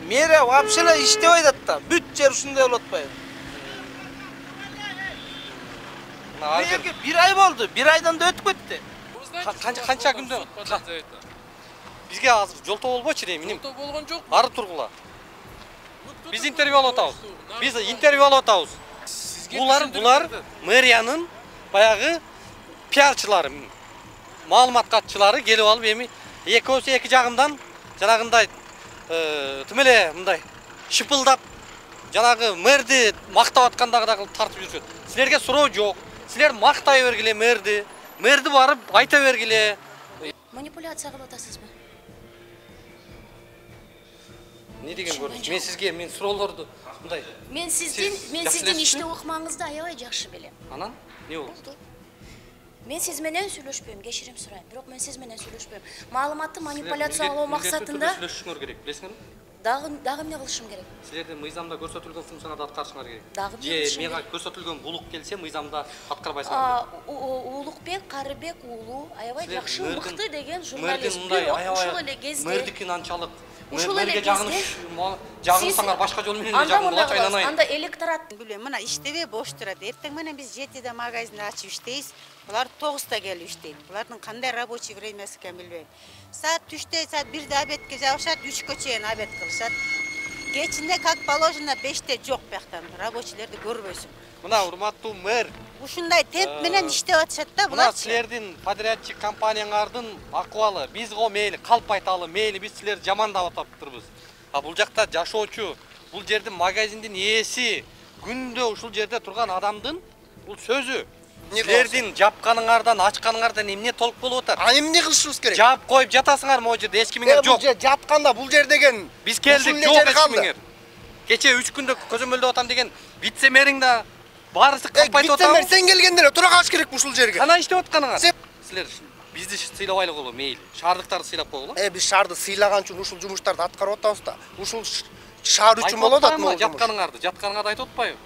Мэрия вообще эле иштебейт атта. Бүт жер ушундай болуп атпайбы? Мэрге 1 ай болду. 1 айдан да өтүп кетти. Канча күндө бизге азыр жолтоо болбочу дейм. Жолтоо болгон жок. Ары тургула. Биз интервью алып атабыз. Биз интервью алып атабыз. Булар мэриянын баягы пиарчылары, маалымат катчылары келип алып эми эки жагымдан жанагындай тим эле мындай шыпылдап жанагы мэрди мактап аткандагыдай кылып тартып жүрүшөт. Силерге суроо жок. Силер мактай бергиле мэрди. Мэрди барып айта бергиле. Манипуляция кылып атасызбы? Не деген көрүнүш? Мен сизге суроолорду мындай. Мен сиздин иште окумаңызды аябай жакшы билем. Анан не болду? Мен сиз менен сүйлөшпөйм, кечирим сурайм. Бирок мен сиз менен сүйлөшпөйм. Маалыматты манипуляциялоо максатында сүйлөшүшүңөр керек, билесиңерби? Дагы эмне кылышым керек? Силерде мыйзамда көрсөтүлгөн функцияларды аткарышыңар керек. Дагы Же мага көрсөтүлгөн булук келсе мыйзамда аткарбайсыңар. Улукбек Карыбек уулу аябай жакшы мыкты деген Мэрдин журналист. мындай Ушул эле кезде мэрдикин анчалык мэрге жагынсаңар башка жол менен жагынбачы айнанайын. Анда электорат билем, мына иштебей бош турат. Эртең менен биз 7-де магазин ачып иштейбиз. Булар 9-да келип иштейт. Булардын кандай рабочий времясы экенин билбейм. Саат 3-те, саат 1-де обедке жабышат, 3-кө чейин обед кылышат. Кечинде как положено 5-те жок бияктан. Рабочийлерди көрбөйсүң. Мына урматтуу мэр, Ушундай темп менен иштеп атышат да мына булар. силердин подрядчик компанияңардын акыбалы биз го мейли калп айталы, мейли биз силерди жамандап атаптырбыз. А бул жакта жашоочу, бул жердин магазиндин ээси, күндө ушул жерде турган адамдын бул сөзү. Силердин жапканыңардан, ачканыңардан эмне толук болуп атат? А эмне кылышыбыз керек? Жаап коюп жатасыңар могу жерде, эч кимиңер жок. Жатканда бул жер деген Биз келдик, жок эч кимиңер. Кече 3 күндө көзөмөлдөп атам деген вице-мэриң да баарысы калп айтып атам. Вице-мэр сен келгенде эле тура калыш керек ушул жерге. Кана иштеп атканыңар? Силер бизди сыйлабайлы боло, мейли. Шаардыктарды сыйлап койгула. Биз шаарды сыйлаган үчүн ушул жумуштарды аткарып атабыз да. Ушул шаар үчүн болот да могу. Жатканыңарды айтып атпайбы?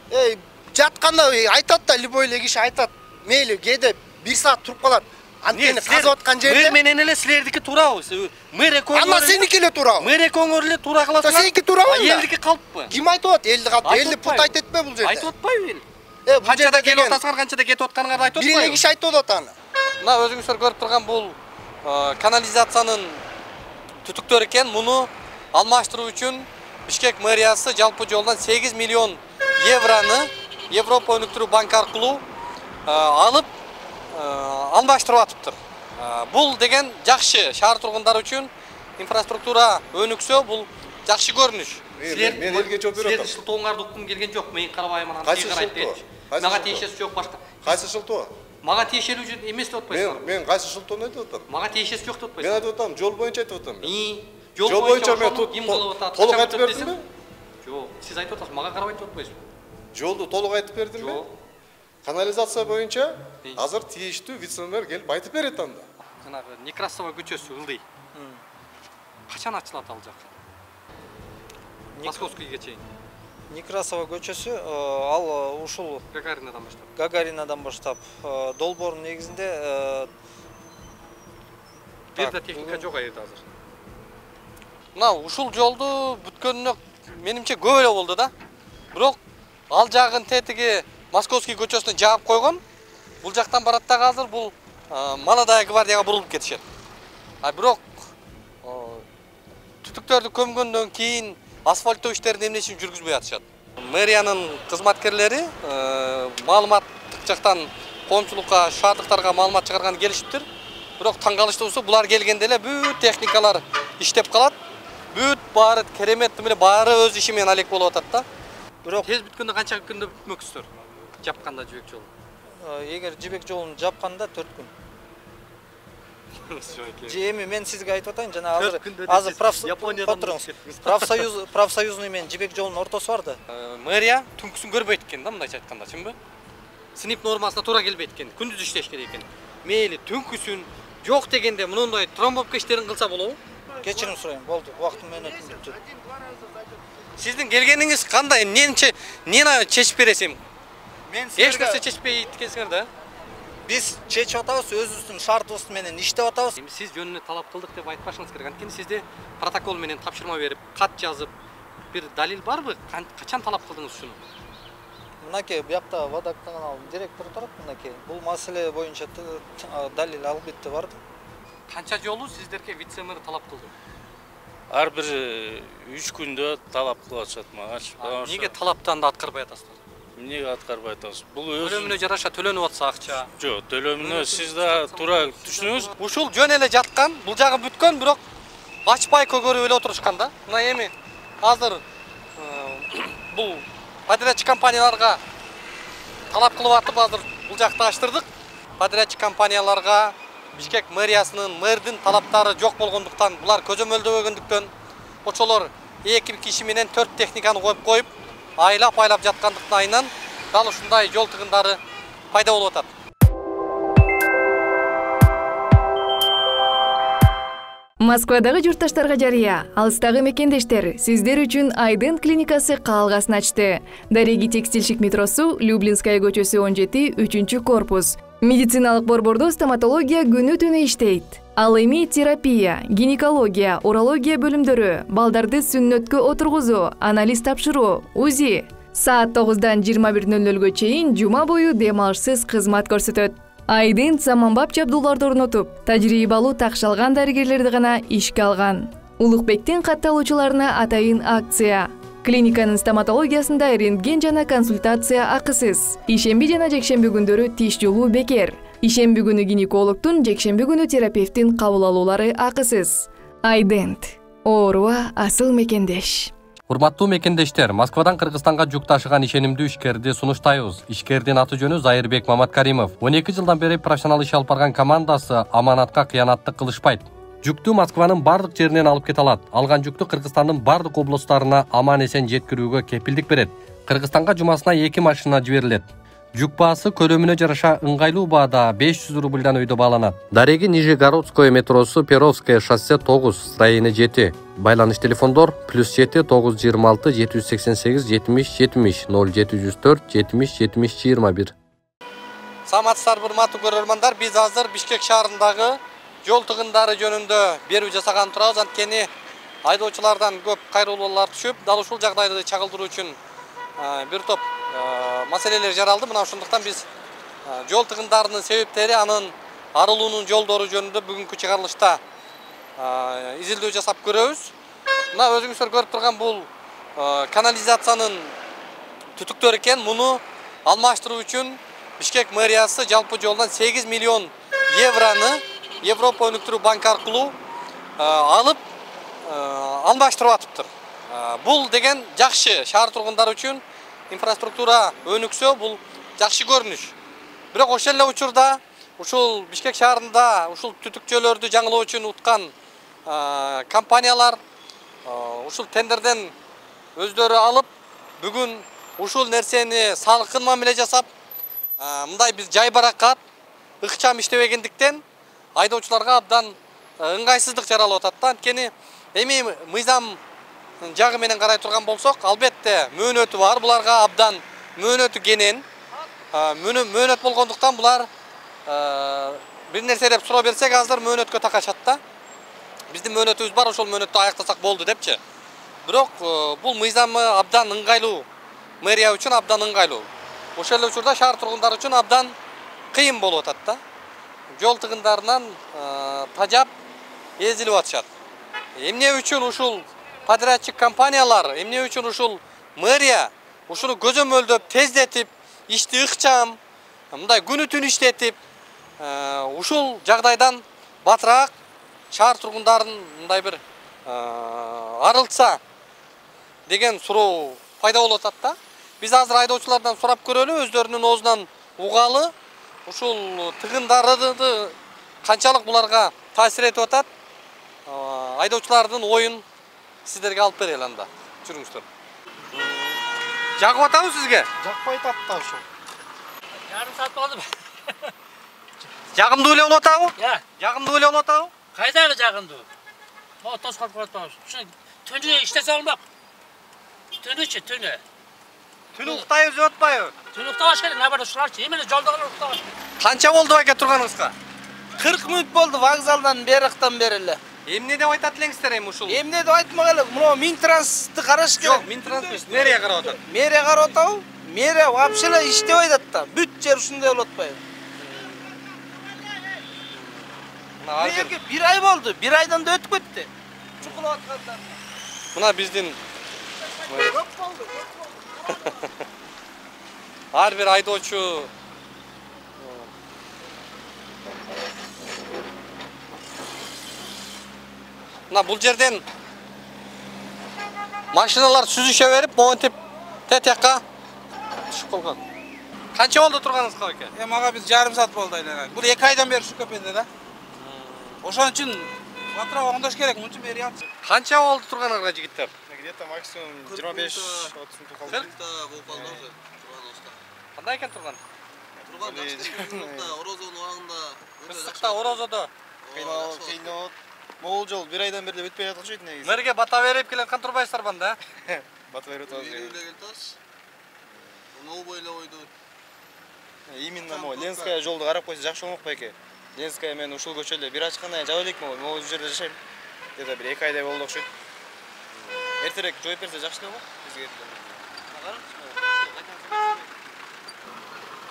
Жатканда айтат да, любой эле киши айтат. Мейли, кээде 1 саат туруп калат. Антени казып аткан жерде. Мэр менен эле силердики турабы? Мэр экөөңөр. Анда сеники эле турабы? Мэр экөөңөр эле тура кыласыңар. Сеники турабы? Элдики калппы? Ким айтып атат? Элди калп, элди пут айтып атпайбы бул жерде? Айтып атпайбы эл? Канчада келип атасыңар, канчада кетип атканыңарды айтып атпайбы? Бир эле киши айтып атат аны. Мына өзүңүздөр көрүп турган бул канализациянын түтүктөрү экен. Муну алмаштыруу үчүн Бишкек мэриясы жалпы жолдан 8 миллион евроны Европа өнүктүрүү банкы аркылуу алып алмаштырып атыптыр. Бул деген жакшы шаар тургундары үчүн инфраструктура өнүксө, бул жакшы көрүнүш. Мен элге жооп берип атам. Силердин шылтооңарды уккум келген жок. Мен карабайм анан карайт дейт. Мага тиешеси жок башка. Кайсы шылтоо? Мага тиешелүү жер эмес деп атпайсыңар? Мен кайсы шылтоону айтып атам? Мага тиешеси жок деп атпайсыңар? Мен айтып атам, жол боюнча айтып атам. Жол боюнча мен толук айтып бердимби? Жок, сиз айтып атасыз, мага карабайт деп атпайсызбы? Жолду толук айтып бердимби? Жок. Канализация боюнча азыр тийиштүү вице-мэр келип айтып берет анда. Жанагы Некрасова көчөсү ылдый. Качан ачылат ал жак? Московскийге чейин. Некрасова көчөсү ал ушул Гагаринадан баштап. долбоордун негизинде Берде техника жок айырда азыр. Мына ушул жолду бүткөнүнө менимче көп эле болду да. Бирок ал жагын тетиги Московский көчөсүнө жаап койгон. Бул жактан барат дагы азыр бул Молодая гвардияга бурулуп кетишет. Бирок түтүктөрдү көмгөндөн кийин асфальттоо иштерин эмне үчүн жүргүзбөй атышат? Мэриянын кызматкерлери маалыматтык жактан коомчулукка, шаардыктарга маалымат чыгарганы келишиптир. Бирок таң калыштуусу булар келгенде эле бүт техникалар иштеп калат. Бүт баары керемет эле баары өз иши менен алек болуп атат да. Бирок тез бүткөндө канча күндө бүтмөксүздөр? Жапканда жибек жолун. Эгер жибек жолун жапканда 4 күн. Эми мен сизге айтып атайын, жана азыр профсоюзный менен жибек жолунун ортосу бар да. Мэрия түнкүсүн көрбөйт экен да, мындайча айтканда, чынбы? Сынып нормасына туура келбейт экен, күндүз иштеш керек экен. Мейли түнкүсүн жок дегенде мындай тромбовка иштерин кылса болобу? Кечирим сурайм, болду. Убактым менен бүтү. Сиздин келгениңиз кандай? Эмнени чечип бересим? Мен эч нерсе чечпей иткенсиңер да. Биз чечип атабыз, өзүбүздүн шартыбыз менен иштеп атабыз. Сиз жөнүнө талап кылдык деп айтпашыңыз керек. Анткени сизде протокол менен тапшырма берип, кат жазып, bir dalil barбы? Качан талап кылдыңыз шуну? Мынакей буякта водоканал директору турат, мынакей. Бул маселе боюнча далил албетте бар. Канча жолу сиздерге вице-мэр талап кылды? Ар бир 3 күндө талап кылып атышат мага. Неге талаптан да аткарбай атасыздар? Эмнеге аткарбай атасыз? Бул Төлөмүнө жараша төлөнүп атса акча. Жок, төлөмүнө сиз да туура түшүнүңүз. Ушул жөн эле жаткан, бул жагы бүткөн, бирок ачпай көгөрүп эле отурушкан да. Мына эми азыр бул подрядчик компанияларга талап кылып атып, азыр бул жакты ачтырдык. Подрядчик компанияларга Бишкек мэриясынын, мэрдин талаптары жок болгондуктан, булар көзөмөлдөгөндүктөн ошолор 2 киши менен 4 техниканы коюп айлап жаткандыктын айынан дал ушундай жол тыгындары пайда болуп атат. Москвадагы журтташтарга жарыя, алыстагы мекендештер, сиздер үчүн Айдын клиникасы каалгасын ачты. Дареги текстильщик метросу, Люблинская көчөсү 17, 3 корпус. Медициналык борбордо стоматология күнү-түнү иштейт. Ал эми терапия, гинекология, урология бөлүмдөрү, балдарды сүннөткө отургузуу, анализ тапшыруу, УЗИ. Саат 9-дан 21:00-гө чейин жума бою дем алышсыз кызмат көрсөтөт. Айдын заманбап жабдууларды орнотуп, тажрыйбалуу такшалган дарыгерлерди гана ишке алган. Улукбектин катталуучуларына атайын акция. Клиниканын стоматологиясында рентген жана консультация акысыз. Ишемби жана жекшемби күндөрү тиш жолуу бекер. Ишемби күнү гинекологтун, жекшемби күнү терапевттин кабыл алуулары акысыз. Айдент. Ооруга асыл мекендеш. Урматтуу мекендештер, Москвадан Кыргызстанга жүк ташыган ишенимдүү ишкерди сунуштайбыз. Ишкердин аты жөнү Зайырбек Маматкаримов. 12 жылдан бери профессионал иш алып барган командасы аманатка кыянаттык кылышпайт. Жүктү Москванын бардык жеринен алып кете алат. Алган жүктү Кыргызстандын бардык облустарына аман-эсен жеткирүүгө кепилдик берет. Кыргызстанга жумасына 2 машина жиберилет. Жүк баасы көлөмүнө жараша ыңгайлуу баада 500 рубльдан өйдө бааланат. Дареги Нижегородское метросу, Перовское шоссе 9, району 7. Байланыш телефондор +7 926 788 70 70 0704 70 70 21. Саламатсыздар, урматтуу көрөрмандар, биз азыр Бишкек шаарындагы жол тыгындары жөнүндө берүү жасаган турабыз. Анткени айдоочулардан көп кайрылуулар түшүп, дал ушул жагдайды чагылдыруу үчүн бир топ маселелер жаралды. Мына ошондуктан биз жол тыгындарынын себептери, анын арылуунун жолдору жөнүндө бүгүнкү чыгарылышта изилдөө жасап көрөбүз. Мына өзүңүздөр көрүп турган бул канализациянын түтүктөрү экен. Муну алмаштыруу үчүн Бишкек мэриясы жалпы жолдан 8 миллион евроны Европа өнүктүрүү банкы аркылуу алып алмаштырып атыптыр. Бул деген жакшы, шаар тургундары үчүн инфраструктура өнүксө, бул жакшы көрүнүш. Бирок ошол эле учурда ушул Бишкек шаарында ушул түтүкчөлөрдү жаңылоо үчүн уткан компаниялар ушул тендерден өздөрү алып, бүгүн ушул нерсени салкын мамиле жасап, мындай биз жай баракат, ыкчам иштебегендиктен айдоочуларга абдан ыңгайсыздык жаралып атат. Анткени эми мыйзам жагы менен карай турган болсок, албетте мөөнөтү бар, буларга абдан мөөнөтү кенен. Мөөнөт болгондуктан булар бир нерсе деп суроо берсек, азыр мөөнөткө такашат да. Биздин мөөнөтүбүз бар, ошол мөөнөттү аяктасак болду депчи. Бирок бул мыйзамы абдан ыңгайлуу, мэрия үчүн абдан ыңгайлуу. Ошол эле учурда шаар тургундары үчүн абдан кыйын болуп атат да. Жол тыгындарынан тажап эзилип атышат. Эмне үчүн ушул подрядчик компаниялар, эмне үчүн ушул мэрия ушуну көзөмөлдөп, тездетип, ишти ыкчам, мындай күнү-түн иштетип, ушул жагдайдан батыраак шаар тургундарын мындай бир арылтса деген суроо пайда болуп атат да. Биз азыр айдоочулардан сурап көрөлү, өздөрүнүн оозунан угалы, ушул тыгындарды канчалык буларга таасир этип атат. Айдоочулардын оюн сиздерге алып берели анда. Жүрүңүздөр. Жагып атабы сизге? Жакпай атат да ошо. Жарым саат болду. Жагымдуу эле болуп атабы? Жагымдуу эле болуп атабы? Кайдагы жагымдуу? Mo toz калып атабыз. Ушу түнү иштесе болмок. Түнүчү, түнү. Түнү уктайбыз деп атпайбы? Түнү уктабаш керек, набар ушуларчы. Эмне жолдогулар уктабаш. Канча болду байке турганыңызга? 40 мүнөт болду вокзалдан берактан бери эле. Эмне деп айтат элеңиздер эми ушул? Эмне деп айтмак элек, мына Минтрансты караш керек. Жок, Минтранс эмес, мэрия карап атат. Мэрия карап атабы? Мэрия вообще эле иштебей атат да. Бүт жер ушундай болуп атпайбы? Мэрия 1 ай болду. 1 айдан да өтүп кетти. Чукулап аткандар. Мына биздин Көп болду. ар бир айдоочу мына бул жерден машиналар сүзүшө берип, монтип тетякка түшүп калган. Канча болду турганыңызга эке? Мага биз жарым саат болду айланат. Бул 2 айдан бери ушул көпөдө да. Ошон үчүн батыраак оңдош керек, мынча бери алчы. Канча болду турганыңарга жигиттер? Где-то максимум 25-30 минут калды. Кандай экен турган? Турган Орозонун убагында Ысыкта, Орозодо. кыйналып. Могул жол 1 айдан бери өтпөй жаткан негизи. Мэрге бата берип келаткан турбайсыздар банда? Бата берип атабыз. Новый бойлап ойду. Именно могу Ленская жолду карап койсо жакшы болмок байке. Ленская мен ушул көчөлө бир ачкандай жаба элек могу. Могу жерде жашайм. Деде бир 2 айдай болду окшойт. Эртерээк жооп берсе жакшы эле болот бизге.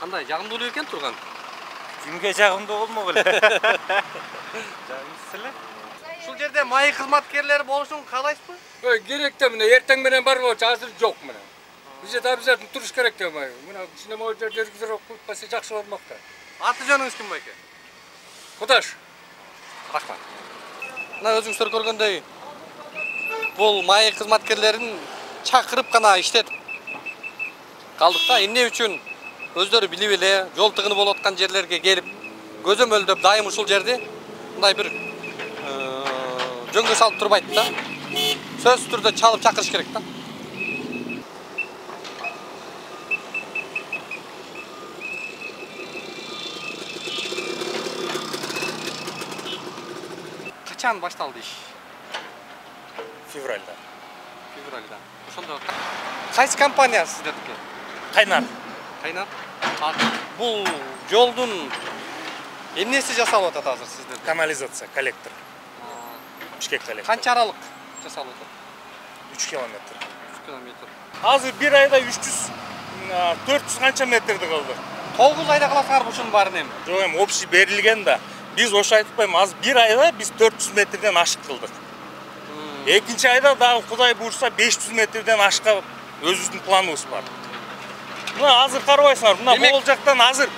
Кандай жагымдуу экен турган? Кимге жагымдуу болмок эле. Жагымсыз эле. Ушул жерде майы кызматкерлери болушун каалайсызбы? Керек да мына эртең менен бар болчу, азыр жок мына. Бизде обязательно туруш керек да мына. Мына ушундай могу жерде жүргүзүп коюп койсо жакшы болмок да. Аты жөнүңүз ким байке? Кудаш. Рахмат. Мына өзүңүздөр көргөндөй бул майы кызматкерлерин чакырып гана иштетип калдык да. Эмне үчүн өздөрү билип эле жол тыгыны болуп аткан жерлерге келип көзөмөлдөп дайым ушул жерди мындай бир жөнгө салып турбайт да. Сөзсүз түрдө чалып чакырыш керек да. Качан башталды иш? Февральда. Февральда. Ошондо кайсы компания сиздердики? Кайнар. Кайнар. Бул жолдун эмнеси жасалып атат азыр сиздерде? Канализация, коллектор. Бишкек коллектор. Канча аралык жасалып атат? 3 километр. 3 километр. Азыр 1 айда 300 400 канча метрди кылдык. 9 айда кыласыңар ушунун баарын эми? Жок, эми общий берилген да. Биз ошо айтпайм, азыр 1 айда биз 400 метрден ашык кылдык. Экинчи айда дагы Кудай буйрса 500 метрден ашка өзүбүздүн планыбыз бар. Мына азыр карабайсыңар, мына могул жактан азыр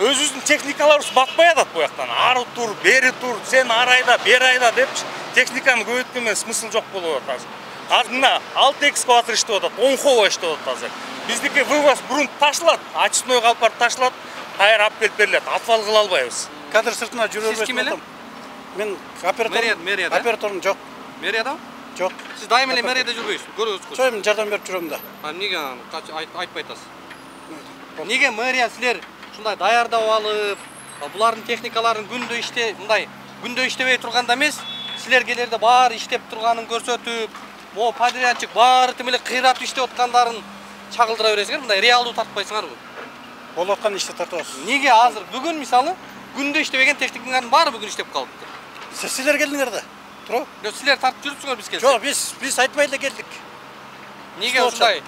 өзүбүздүн техникаларыбыз батпай атат бу жактан. Ары тур, бери тур, сен ары айда, бери айда деп техниканы көбөйткөнүн смысл жок болуп атат азыр. Азыр мына 6 экскаватор иштеп атат, 10 хова иштеп атат азыр. Биздики вывоз бурун ташлат, очной калып барып ташлат, кайра алып келип берилет. Атвал кыла албайбыз. Кадр сыртына жүрө Сиз ким эле? Мен оператор. Мэрияда. Операторум жок. Мэрияда? Жок. Сиз дайым эле мэрияда жүрбөйсүз, көрөбүз. Чоң жардам берип жүрөм да. Эмнеге айтпай атасыз? Неге мэрия силер ушундай даярдап алып, булардын техникаларын күндө иштебей турганда эмес, силер келерде баары иштеп турганын көрсөтүп, могу подрядчик баары тим эле кыйратып иштеп аткандарын чагылдыра бересиңер, мындай реалдуу тартпайсыңарбы? Болуп аткан ишти тартабыз. Неге азыр бүгүн мисалы күндө иштебеген техникалардын баары бүгүн иштеп калыптыр? Силер келдиңер да. Тура. Силер тартып жүрүпсүңөр биз келсек. Жок, биз айтпай эле келдик. Неге ушундай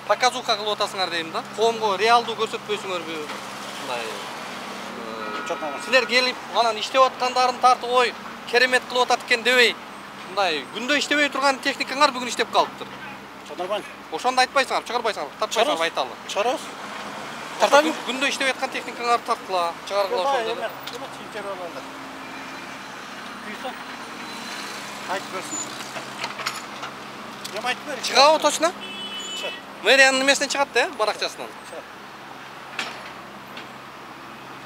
показуха кылып атасыңар дейм да? Коомго реалдуу көрсөтпөйсүңөрбү? Мындай силер келип анан иштеп аткандарын тартып ой, керемет кылып атат экен дебей, мындай күндө иштебей турган техникаңар бүгүн иштеп калыптыр. Нормально. Ошондо айтпайсыңар, чыгарбайсыңар, тартпайсыңар айталы. Чыгарабыз. Тартабыз. Күндө иштеп аткан техникаңарды тарткыла, чыгаргыла ошондо. Айтып берсин. Кем айтып бер? Чыгабы точно? Мэриянын немесинен чыгат да, баракчасынан.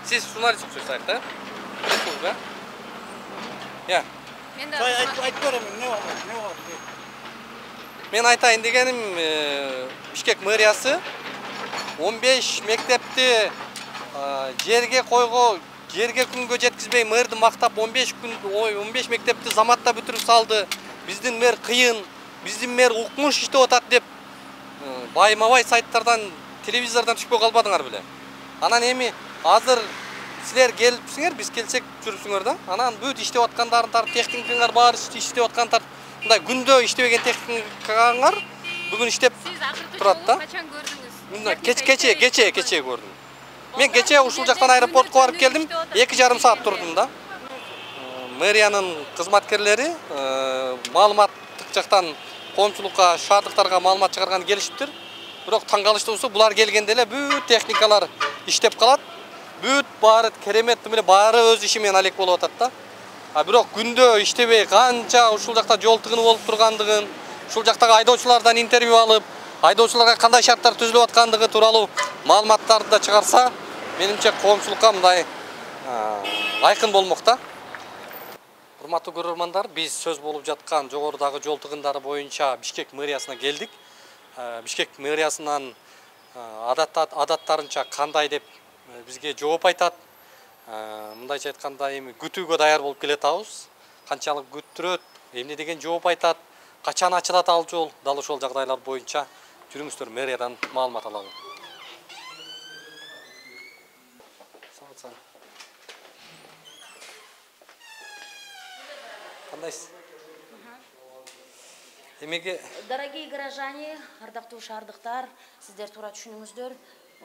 Сиз журналист окшойсуз да? Да? Я. Мен да айтып берем, эмне болот? Мен айтайын дегеним, Бишкек мэриясы 15 мектепти жерге күнгө жеткизбей мэрди мактап 15 мектепти заматта бүтүрүп салды. Биздин мэр кыйын, биздин мэр укмуш иштеп атат деп байма-бай сайттардан, телевизордон түшпөй калбадыңар беле. Анан эми азыр силер келипсиңер, биз келсек жүрүпсүңөр да. Анан бүт иштеп аткандарын тартып, техникаңар баары иштеп аткан мындай күндө иштебеген техникаңар бүгүн иштеп турат да. Кече көрдүм. Мен кече ушул жактан аэропортко барып келдим, 2,5 саат турдум да. Мэриянын кызматкерлери маалыматтык жактан коомчулукка, шаардыктарга маалымат чыгарган келишиптир. Бирок таң калыштуусу булар келгенде эле бүт техникалар иштеп калат. Бүт баары керемет менен баары өз иши менен алек болуп атат да. Бирок күндө иштебей канча ушул жакта жол тыгыны болуп тургандыгын, ушул жактагы айдоочулардан интервью алып, айдоочуларга кандай шарттар түзүлүп аткандыгы тууралуу маалыматтарды да чыгарса, менимче коомчулукка мындай айкын болмок да. Урматтуу көрөрмандар, биз сөз болуп жаткан жогорудагы жол тыгындары боюнча Бишкек мэриясына келдик. Бишкек мэриясынан адаттарынча кандай деп бизге жооп айтат. Мындайча айтканда эми күтүүгө даяр болуп келатабыз. Канчалык күттүрөт, эмне деген жооп айтат, качан ачылат ал жол, дал ошол жагдайлар боюнча жүрүңүздөр мэриядан маалымат алалы. Кандайсыз? Эмеге? Дорогие горожане, ардактуу шаардыктар, сиздер туура түшүнүңүздөр.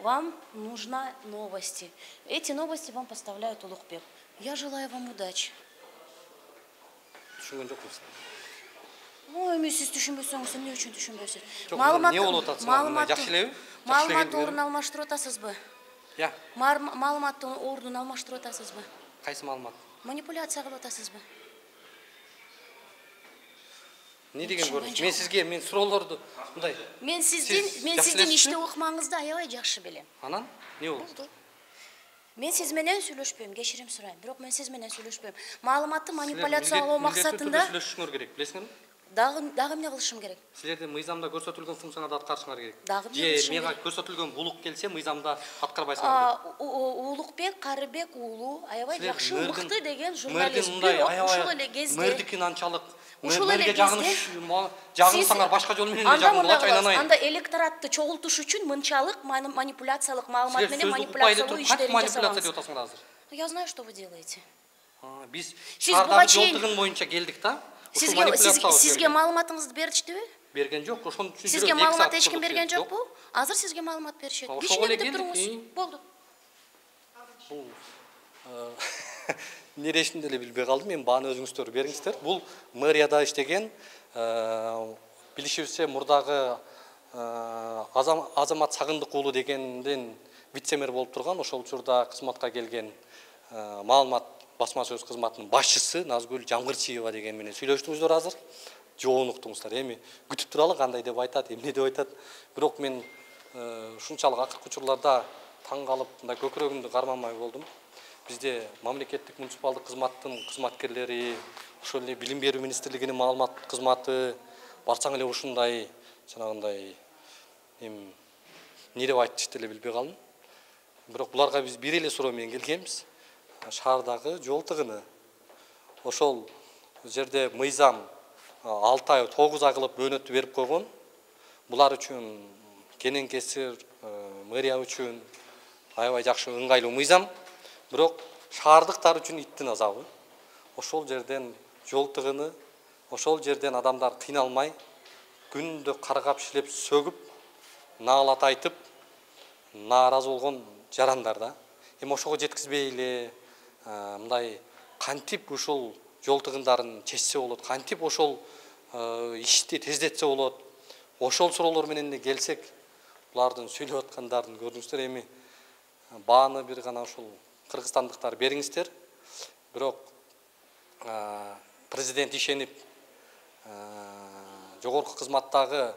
Вам нужны новости. Эти новости вам поставляет Улукбек. Я желаю вам удачи. Түшүнгөн жокмусуз? Ой, мен сиз түшүнбөсөңүз, эмне үчүн түшүнбөйсүз? Эмне болуп атат? Жакшы элеби? Маалыматтын ордун алмаштырып атасызбы? Я. Маалыматтын ордун алмаштырып атасызбы? Кайсы маалымат? Манипуляция кылып атасызбы? Не деген көрүнүш? Мен сизге суроолорду мындай. Мен сиздин иште окумаңызды аябай жакшы билем. Анан не болду? Мен сиз менен сүйлөшпөйм, кечирим сурайм. Бирок мен сиз менен сүйлөшпөйм. Маалыматты манипуляциялоо максатында сүйлөшүшүңөр керек, билесиңерби? Дагы эмне кылышым керек? Силерде мыйзамда көрсөтүлгөн функцияларды аткарышыңар керек. Дагы эмне кылышым керек? Мага көрсөтүлгөн булук келсе, мыйзамда аткарбайсыңар керек. Улукбек Карыбек уулу аябай жакшы мыкты деген журналист. Ушул эле кезде мэрдикин анчалык мэрге жагынсаңар башка жол менен жагынуулачы айнанайын. Анда электоратты чогултуш үчүн мынчалык манипуляциялык маалымат менен манипуляциялоо иштерин жасагансыз. Я знаю, что вы делаете. Биз шаардагы жол тыгын боюнча келдик да. Сизге маалыматыңызды бериштиби? Берген жок, ошону үчүн сизге маалымат эч ким берген жокпу? Азыр сизге маалымат беришет. Кичине күтүп туруңуз. Болду. Бул нерешинде эле билбей калдым. Мен бааны өзүңүздөр бериңиздер. Бул мэрияда иштеген, билишибизче мурдагы Азамат Сагындык уулу дегенден вице-мэр болуп турган, ошол учурда кызматка келген маалымат басма сөз кызматынын башчысы Назгүл Жамгырчиева деген менен сүйлөштүңүздөр азыр. Жоон уктуңуздар. Эми күтүп туралы кандай деп айтат, эмне деп айтат. Бирок мен ушунчалык акыркы учурларда таң калып, мындай көкүрөгүмдү кармамай болдум. Бизде мамлекеттик муниципалдык кызматтын кызматкерлери, ошол эле билим берүү министрлигинин маалымат кызматы барсаң эле ушундай жанагындай эмне деп айтышты эле билбей калдым. Бирок буларга биз бир эле суроо менен келгенбиз. Шаардагы жол тыгыны. Ошол жерде мыйзам 6 ай 9 ай кылып бөөнөтү берип койгон. Булар үчүн кенен кесир мэрия үчүн аябай жакшы ыңгайлуу мыйзам. Бирок шаардыктар үчүн иттин азабы. Ошол жерден жол тыгыны, ошол жерден адамдар кыйналмай, күндө каргап шилеп сөгүп, наалат айтып, нааразы болгон жарандар да. Эми ошого жеткизбей эле мындай кантип ушул жол тыгындарын чечсе болот, кантип ошол ишти тездетсе болот. Ошол суроолор менен эле келсек, булардын сүйлөп аткандарын көрдүңүздөр. Эми бааны бир гана ушул кыргызстандыктар бериңиздер. Бирок президент ишенип жогорку кызматтагы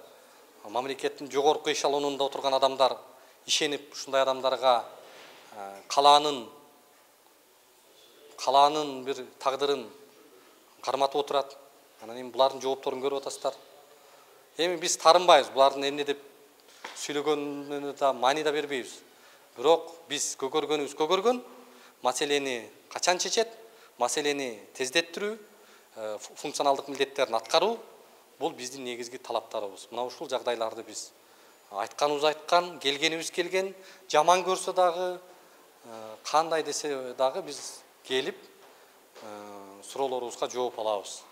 мамлекеттин жогорку эшелонунда отурган адамдар ишенип ушундай адамдарга калаанын бир тагдырын карматып отурат. Анан эми булардын жоопторун көрүп атасыздар. Эми биз тарынбайбыз, булардын эмне деп сүйлөгөнүнө да маани да бербейбиз. Бирок биз көкөргөн маселени качан чечет, маселени тездеттирүү, функционалдык милдеттерин аткаруу бул биздин негизги талаптарыбыз. Мына ушул жагдайларды биз айткан, келгенибиз келген, жаман көрсө дагы кандай десе дагы биз келип суроолорубузга жооп алабыз.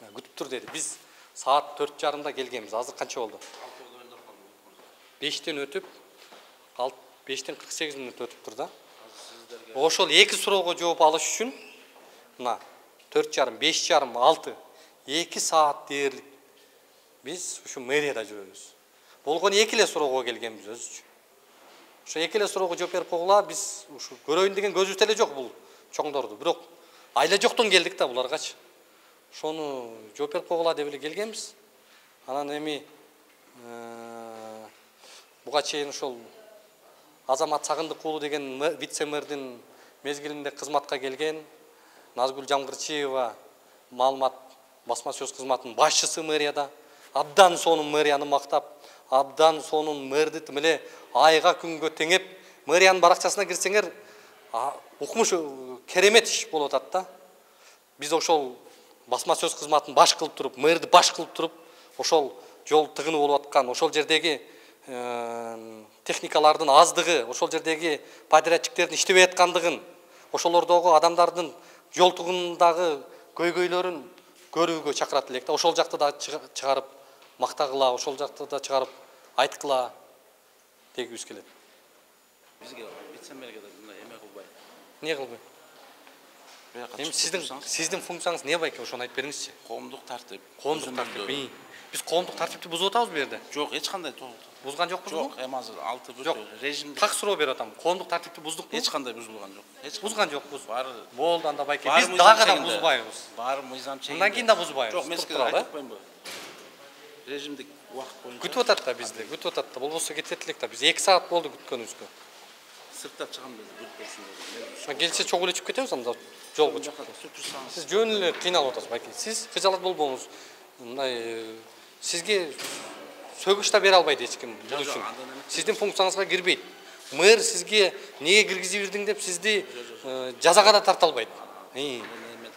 Күтүп тур деди. Биз саат 4:30 келгенбиз. Азыр канча болду? 5-тен өтүп, 5-тен 48 мүнөт өтүп тур да. Ошол эки суроого жооп алыш үчүн мына 4:30, 5:30, 6 2 саат дээрлик биз ушу мэрияда жүрөбүз. Болгону эки эле суроого келгенбиз өзүчү. Ошо эки эле суроого жооп берип койгула, биз ушу көрөйүн деген көзүбүз эле жок бул чоңдорду. Бирок айла жоктон келдик да буларгачы. Ошону жооп берип койгула деп эле келгенбиз. Анан эми буга чейин ошол Азамат Сагындык уулу деген вице-мэрдин мезгилинде кызматка келген, Назгүл Жамгырчиева маалымат басма сөз кызматынын башчысы мэрияда, абдан сонун мэрияны мактап, абдан сонун мэрди тим эле айга күнгө теңеп, мэриянын баракчасына кирсеңер, укмуш керемет иш болуп атат да. Биз ошол басма сөз кызматын баш кылып туруп, мэрди баш кылып туруп, ошол жол тыгыны болуп аткан, ошол жердеги техникалардын аздыгы, ошол жердеги подрядчиктердин иштебей аткандыгын, ошолордогу адамдардын жол тыгынындагы көйгөйлөрүн көрүүгө чакырат элек да. Ошол жакты да чыгарып мактагыла, ошол жакты да чыгарып айткыла дегибиз келет. Бизге вице-мэрге да мындай эме кылбай. Эмне кылбай? Эми сиздин функцияңыз не байке, ошону айтып бериңизчи. Коомдук тартип. Коомдук тартип. Биз коомдук тартипти бузуп атабыз бу жерде. Жок, эч кандай бузган жокпуз. Жок, эми азыр 6 режимде. Так суроо берип атам. Коомдук тартипти буздукпу? Эч кандай бузулган жок. Эч буздукан жокпуз. Баары болду анда байке. Биз дагы да бузбайбыз. Баары мыйзам чегинде. Мындан кийин да бузбайбыз. Жок, мен сизге айтып коеюнбу? Режимдик убакыт боюнча. Күтүп атат да бизди, күтүп атат да. Болбосо кетет элек да. Биз 2 саат болду күткөнүбүзгө. Сырттап чыгам dedi, күтпөсүн dedi. Келсе чогуу эле чыгып кетебиз анда жолго чыгып. Сиз жөн эле кыйналып атасыз байке. Сиз кыжалат болбоңуз. Мындай сизге сөгүш да бере албайт эч ким бул үчүн. Сиздин функцияңызга кирбейт. Мэр сизге эмнеге киргизип бирдиң деп сизди жазага да тарта албайт.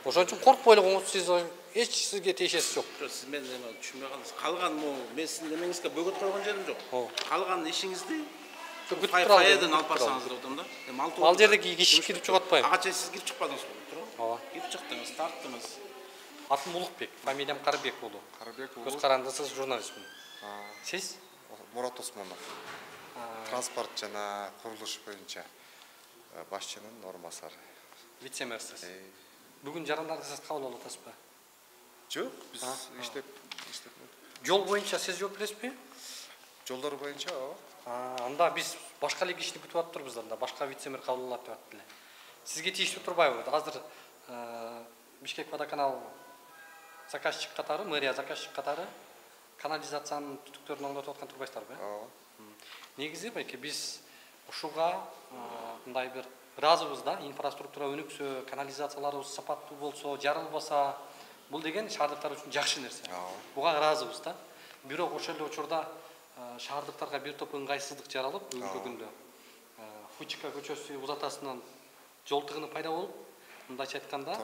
Ошон үчүн коркпой эле коңуз, сиз эч сизге тиешеси жок. Сиз мени түшүнбөй калдыңыз. Калган мен сиздин эмеңизге бөгөт койгон жерим жок. Калган ишиңизди файадан алып барсаңыз деп атам да. Ал жерде киши кирип чыгып атпайбы? Ага чейин сиз кирип чыкпадыңызбы? Ооба. Кирип чыктыңыз, тарттыңыз. Атым Улукбек, фамилиям Карыбек болду. Көз карандысыз журналистмин. Сиз? Мурат Осмонов. Транспорт жана курулуш боюнча башчынын орунбасары. Вице-мэрсиз. Бүгүн жарандарды сиз кабыл алып атасызбы? Жок, биз иштеп. Жол боюнча сиз жооп бересизби? Жолдор боюнча ооба. Анда биз башка эле кишини күтүп атпырбыз анда, башка вице-мэр кабыл алат деп аттылы. Сизге тийиштүү турбайбы? Азыр Бишкек водоканал заказчик катары, мэрия заказчик катары канализациянын түтүктөрүн оңдотуп аткан турбайсыздарбы? Ооба. Негизи байке биз ушуга мындай бир ыраазыбыз да, инфраструктура өнүксө, канализацияларыбыз сапаттуу болсо, жарылбаса, бул деген шаардыктар үчүн жакшы нерсе. Буга ыраазыбыз да. Бирок ошол эле учурда шаардыктарга бир топ ыңгайсыздык жаралып, бүгүнкү күндө Фучика көчөсү узатасынан жол тыгыны пайда болуп, мындайча айтканда,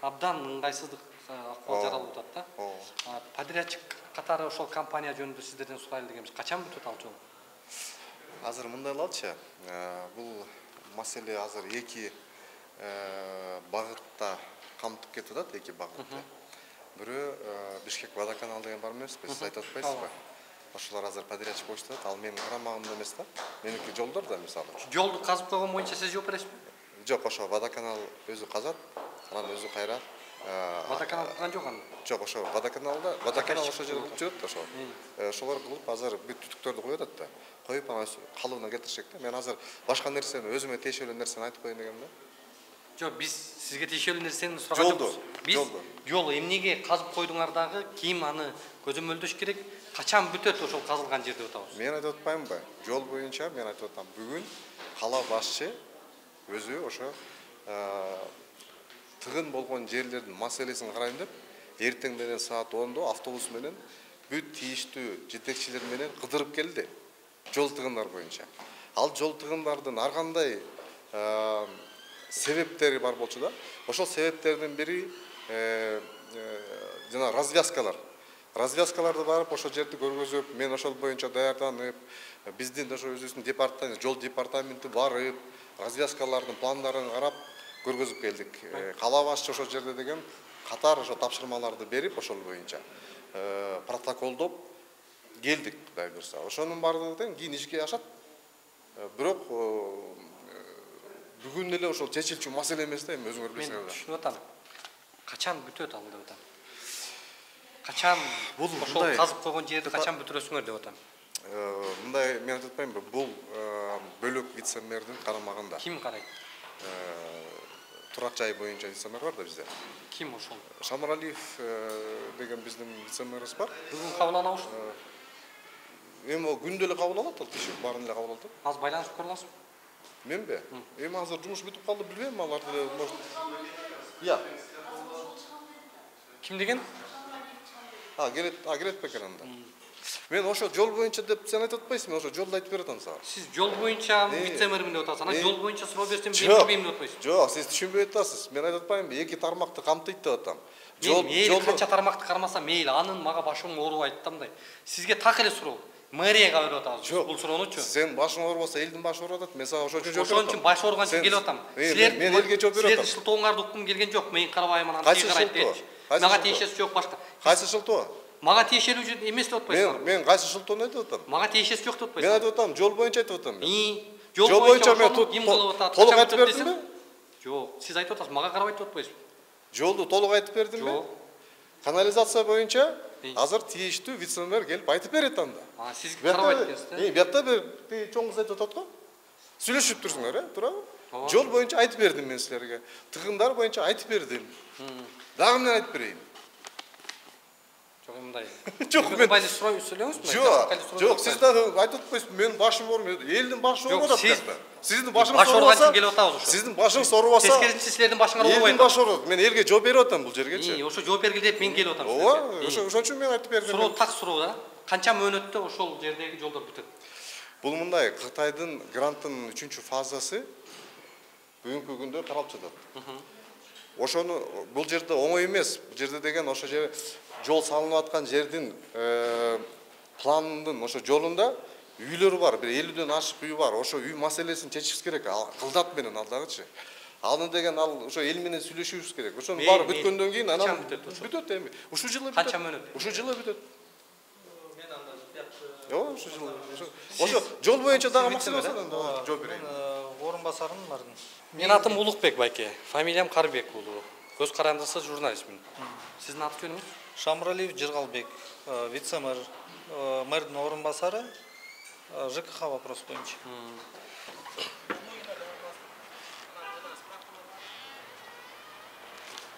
абдан ыңгайсыздык акыбал жаралып атат да. Подрядчик катары ошол компания жөнүндө сиздерден сурайлы дегенбиз. Качан бүтөт ал жол? Азыр мындайлачы, бул маселе азыр эки багытта камтып кетип атат, эки багытты. Бирөө Бишкек водоканал деген бар эмеспи, сиз айтып атпайсызбы? Ошолор азыр подрядчик болушту, ал менин карамагымда эмес да. Меники жолдор да мисалы. Жолду казып койгон боюнча сиз жооп бересизби? Жок, ошо водоканал өзү казат, анан өзү кайрат. Водоканал кылган жок аны? Жок, ошо водоканалда, водоканал ошол жерде кылып жүрөт да ошо. Ошолор кылып азыр бүт түтүктөрдү коюп атат да. Коюп анан калыбына кетиришет да. Мен азыр башка нерсени, өзүмө тиешелүү нерсени айтып коеюн дегем да. Жок, биз сизге тиешелүү нерсени сураган жокпуз. Биз жол эмнеге казып койдуңар дагы, ким аны көзөмөлдөш керек, качан бүтөт ошол казылган жер деп атабыз. Мен айтып атпаймынбы? Жол боюнча мен айтып атам, бүгүн кала башчы өзү ошо тыгын болгон жерлердин маселесин карайм деп, эртең менен саат 10-до автобус менен бүт тийиштүү жетекчилер менен кыдырып келди. Жол тыгындар боюнча. Ал жол тыгындардын ар кандай себептери бар болчу да. Ошол себептердин бири жана развязкалар. развязкаларды барып ошол жерди көргөзүп, мен ошол боюнча даярданып, биздин ошо өзүбүздүн департамент, жол департаменти барып, развязкалардын пландарын карап көргөзүп келдик. Кала башчы ошол жерде деген катар ошо тапшырмаларды берип, ошол боюнча протоколдоп келдик, Кудай буйрса. Ошонун бардыгы кийин ишке ашат. Бирок бүгүн эле ошол чечилчү маселе эмес да, эми өзүңөр билесиңер. Мен түшүнүп атам. Качан бүтөт ал деп атам. Качан ошол казып койгон жерди качан бүтүрөсүңөр деп атам. Мындай мен айтып атпаймынбы, бул бөлөк вице-мэрдин карамагында. Ким карайт? Турак жай боюнча вице-мэр бар да бизде. Ким ошол? Шамаралиев деген биздин вице-мэрибиз бар. Бүгүн кабыл алабыз. Эми күндө эле кабыл алат, ал киши баарын эле кабыл алат. Азыр байланышып көрө аласызбы? Менби? Эми азыр жумуш бүтүп калды, билбейм, аларды может. Я. Ким деген? Келет бекен анда. Мен ошо жол боюнча деп сен айтып атпайсың, мен ошо жолду айтып берет атам сага. Сиз жол боюнча вице-мэрмин деп атасыз, анан жол боюнча суроо берсем билбейм деп атпайсызбы? Жок, сиз түшүнбөй атасыз. Мен айтып атпаймынбы, эки тармакты камтыйт деп атам. Мейли канча тармакты кармаса мейли, анын мага башым оорубайт да мындай. Сизге так эле суроо. Мэрияга берип атабыз. Бул суроонучу. Сен башың оорубаса, элдин башы ооруп атат. Мен сага ошон үчүн жооп берем. Ошон үчүн баш ооруган үчүн келип атам. Мен элге жооп берип атам. Силердин шылтооңарды уккум келген жок. Мен карабайм анан тиги карайт депчи. Мага тиешеси жок башка. Кайсы шылтоо? Мага тиешелүү эмес деп атпайсыңар. Мен кайсы шылтоону айтып атам? Мага тиешеси жок деп атпайсыңар. Мен айтып атам, жол боюнча айтып атам мен. Жол боюнча мен толук айтып бердимби? Жок, сиз айтып атасыз, мага карабайт деп атпайсызбы? Жолду толук айтып бердимби? Жок. Канализация боюнча азыр тийиштүү вице-мэр келип айтып берет анда. Сиз карабайт экенсиз да? Биякта бир чоң кыз айтып атат го. Сүйлөшүп турсуңар, туурабы? Жол боюнча айтып бердим мен силерге. Тыгындар боюнча айтып бердим. Дагы мен айтып берейин. Жок, мындай. Жок, мен бали сүйлөңүзбү? Жок, сиз да айтып атпайсызбы, менин башым ооруп, элдин башы ооруп атат деппи? Сиздин башыңыз оорубаса, келип атабыз ошо. Сиздин башыңыз оорубаса, тескерисинче силердин башыңар оорубайт. Элдин башы ооруп, мен элге жооп берип атам бул жергечи. Ошо жооп бергиле деп мен келип атам. Ооба, ошон үчүн мен айтып бердим. Суроо так суроо да. Канча мөөнөттө ошол жердеги жолдор бүтөт? Бул мындай, Кытайдын гранттын 3-чү фазасы бүгүнкү күндө каралып жатат. Ошону бул жерде оңой эмес. Бул жерде деген ошо жер жол салынып аткан жердин планындын ошо жолунда үйлөр бар, бир 50ден ашык үй бар. Ошо үй маселесин чечишибиз керек. Кылдат менен алдагычы. Аны деген ал ошо эл менен сүйлөшүбүз керек. Ошонун баары бүткөндөн кийин анан бүтөт эми. Ушул жылы бүтөт. Канча мөөнөт? Ушул жылы бүтөт. Ооба, ушул жылы. Ошо жол боюнча дагы маселе болсо да жооп берейин. Орун басарымын бардым. Менин атым Улукбек байке, фамилиям Карбек уулу. Көз карандысы журналистмин. Сиздин аты жөнүңүз? Шамралиев Жыргалбек, вице-мэр, мэрдин орун басары, ЖКХ вопрос боюнча.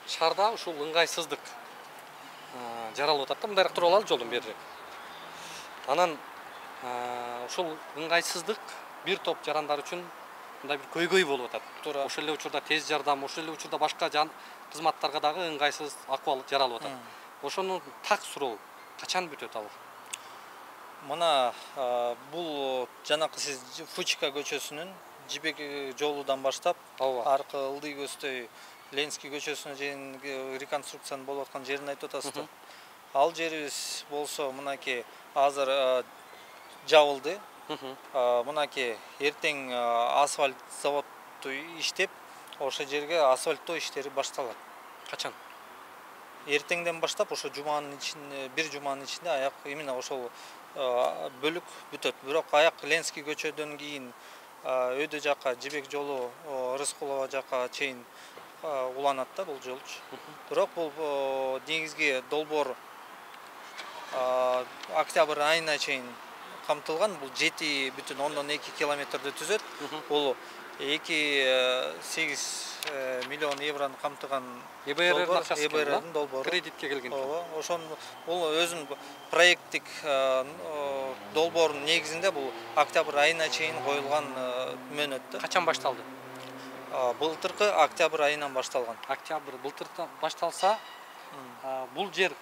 Шаарда ушул ыңгайсыздык жаралып атат да, мындайраак туруп алалы жолдон берирээк. Анан ушул ыңгайсыздык бир топ жарандар үчүн мындай бир көйгөй болуп атат. Ошол эле учурда тез жардам, ошол эле учурда башка кызматтарга дагы ыңгайсыз акыбал жаралып атат. Ошону так суроо, качан бүтөт ал? Мына бул жанакы сиз Фучика көчөсүнүн Жибек жолудан баштап аркы Ылдый көздөй Ленинский көчөсүнө чейин реконструкциянын болуп аткан жерин айтып атасыз да. Ал жерибиз болсо мынакей азыр жабылды. Мынакей эртең асфальт заводу иштеп, ошол жерге асфальттоо иштери башталат. Качан? Эртеңден баштап ошо жуманын ичинде, бир жуманын ичинде аяк именно ошол бөлүк бүтөт. Бирок аяк Ленинский көчөдөн кийин өйдө жакка Жибек жолу Рыскулова жакка чейин уланат да бул жолчу. Бирок бул негизги долбоор октябрь айына чейин камтылган. Бул 7,2 километрди түзөт. Бул 2,8 миллион евроны камтыган ЭБРдин долбоору. Кредитке келген. Ооба, ошон бул өзүнүн проекттик долбоорунун негизинде бул октябрь айына чейин коюлган мөөнөт. Качан башталды? Былтыркы октябрь айынан башталган. Октябрь былтырда башталса, бул жер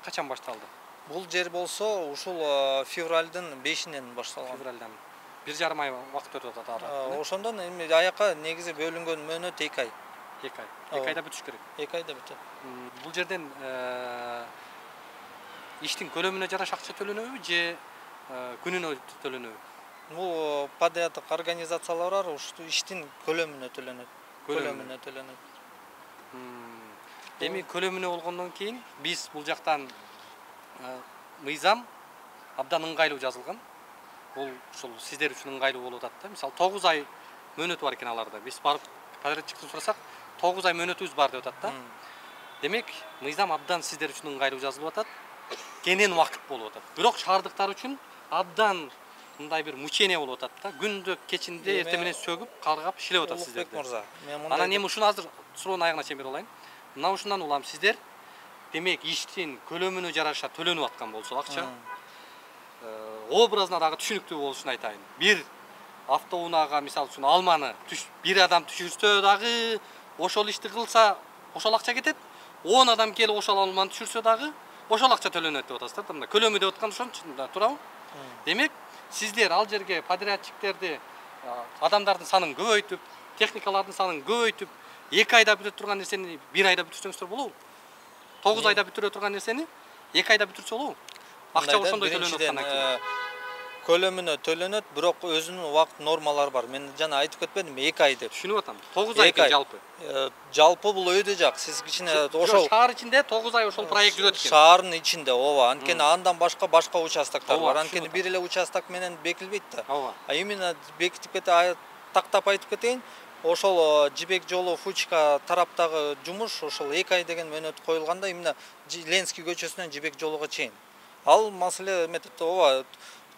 качан башталды? Бул жер болсо ушул февралдын 5-инен башталган. Февралдан. 1,5 ай вакыт өтүп атат. Ошондон эми аякка негизи бөлүнгөн мөөнөт 2 ай. 2 ай. 2 айда бүтүш керек. 2 айда бүтөт. Бул жерден иштин көлөмүнө жараша акча төлөнөбү же күнүнө төлөнөбү? Бул подряддык организациялар бар, ушул иштин көлөмүнө төлөнөт. Көлөмүнө төлөнөт. Эми көлөмүнө болгондон кийин биз бул жактан мыйзам абдан ыңгайлуу жазылган. Бул ушул сиздер үчүн ыңгайлуу болуп атат да. Мисалы 9 ай мөөнөтү бар экен аларда. Биз барып подрядчиктен сурасак 9 ай мөөнөтүбүз бар деп атат да. Демек, мыйзам абдан сиздер үчүн ыңгайлуу жазылып атат. Кенен убакыт болуп атат. Бирок шаардыктар үчүн абдан мындай бир мучение болуп атат да. Күндө кечинде эртең менен сөгүп, каргап иштеп атат сиздерде. Анан эми ушуну азыр суроонун аягына чейин берип алайын. Мына ушундан улам сиздер демек иштин көлөмүнө жараша төлөнүп аткан болсо акча образына дагы түшүнүктүү болушун айтайын. Бир автоунаага мисалы үчүн алманы бир адам түшүрсө дагы ошол ишти кылса ошол акча кетет. 10 адам келип ошол алманы түшүрсө дагы ошол акча төлөнөт деп атасыздар. Мына көлөмү деп аткан ошончо туурабы? Демек, сиздер ал жерге подрядчиктерди адамдардын санын көбөйтүп, техникалардын санын көбөйтүп, 2 айда бүтө турган нерсени 1 айда бүтүрсөңүздөр болобу? 9 айда бүтүрө турган нерсени 2 айда бүтүрсө болобу? Акча ошондой төлөнүп аткандан кийин. Көлөмүнө төлөнөт, бирок өзүнүн убакыт нормалары бар. Мен жана айтып кетпедимби 2 ай деп. Түшүнүп атам. 9 ай экен жалпы. Жалпы бул өйдө жак. Сиз кичине ошол шаар ичинде 9 ай ошол проект жүрөт экен. Шаардын ичинде, ооба. Анткени андан башка участоктор бар. Анткени бир эле участок менен бекилбейт да. А именно бекитип тактап айтып кетейин. Ошол Жибек жолу Фучка тараптагы жумуш ошол 2 ай деген мөөнөт коюлганда именно Ленский көчөсүнөн Жибек жолуга чейин. Ал маселе эметип ооба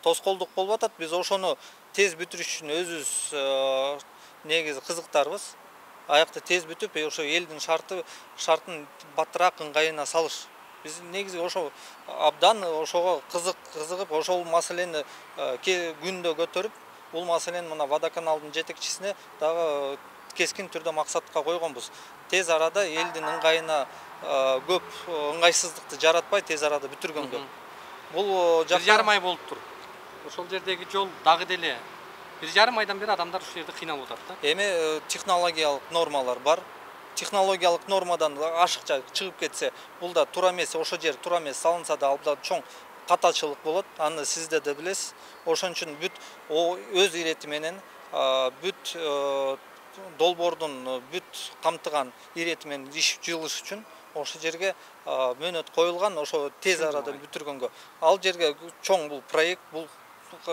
тоскоолдук болуп атат. Биз ошону тез бүтүрүш үчүн өзүбүз негизи кызыктарбыз. Аякта тез бүтүп, ошо элдин шартын баттыраак ыңгайына салыш. Биз негизи ошо абдан ошого кызыгып, ошол маселени күндө көтөрүп, бул маселени мына водоканалдын жетекчисине дагы кескин түрдө максатка койгонбуз. Тез арада элдин ыңгайына көп ыңгайсыздыкты жаратпай, тез арада бүтүргөнгө. Бул жакта 1,5 ай болуптур. Ошол жердеги жол дагы деле 1,5 айдан бери адамдар ушул жерде кыйналып атат да. Эми технологиялык нормалар бар. Технологиялык нормадан ашыкча чыгып кетсе, бул да туура эмес, ошол жер туура эмес салынса да алда чоң катачылык болот. Аны сиз да билесиз. Ошон үчүн бүт өз ирети менен бүт долбоордун бүт камтыган ирети менен иш жылыш үчүн ошол жерге мөөнөт коюлган, ошо тез арада бүтүргөнгө. Ал жерге чоң бул проект, бул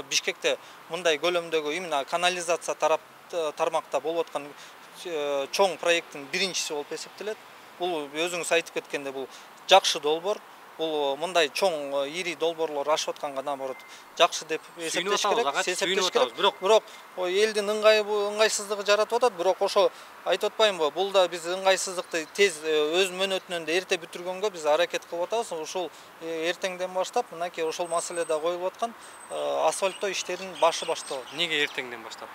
Бишкекте мындай көлөмдөгү именно канализация тармакта болуп аткан чоң проекттин биринчиси болуп эсептелет. Бул өзүңүз айтып кеткендей бул жакшы долбоор. Бул мындай чоң ири долбоорлор ашып атканга наоборот жакшы деп эсептеш керек. Бирок элдин ыңгайсыздыгы жаратып атат. Бирок ошо айтып атпаймынбы, бул да биз ыңгайсыздыкты тез өз мөөнөтүнөн да эрте бүтүргөнгө биз аракет кылып атабыз. Ушул эртеңден баштап мынакей ошол маселе да коюлуп аткан асфальттоо иштеринин башы башталат. Эмнеге эртеңден баштап?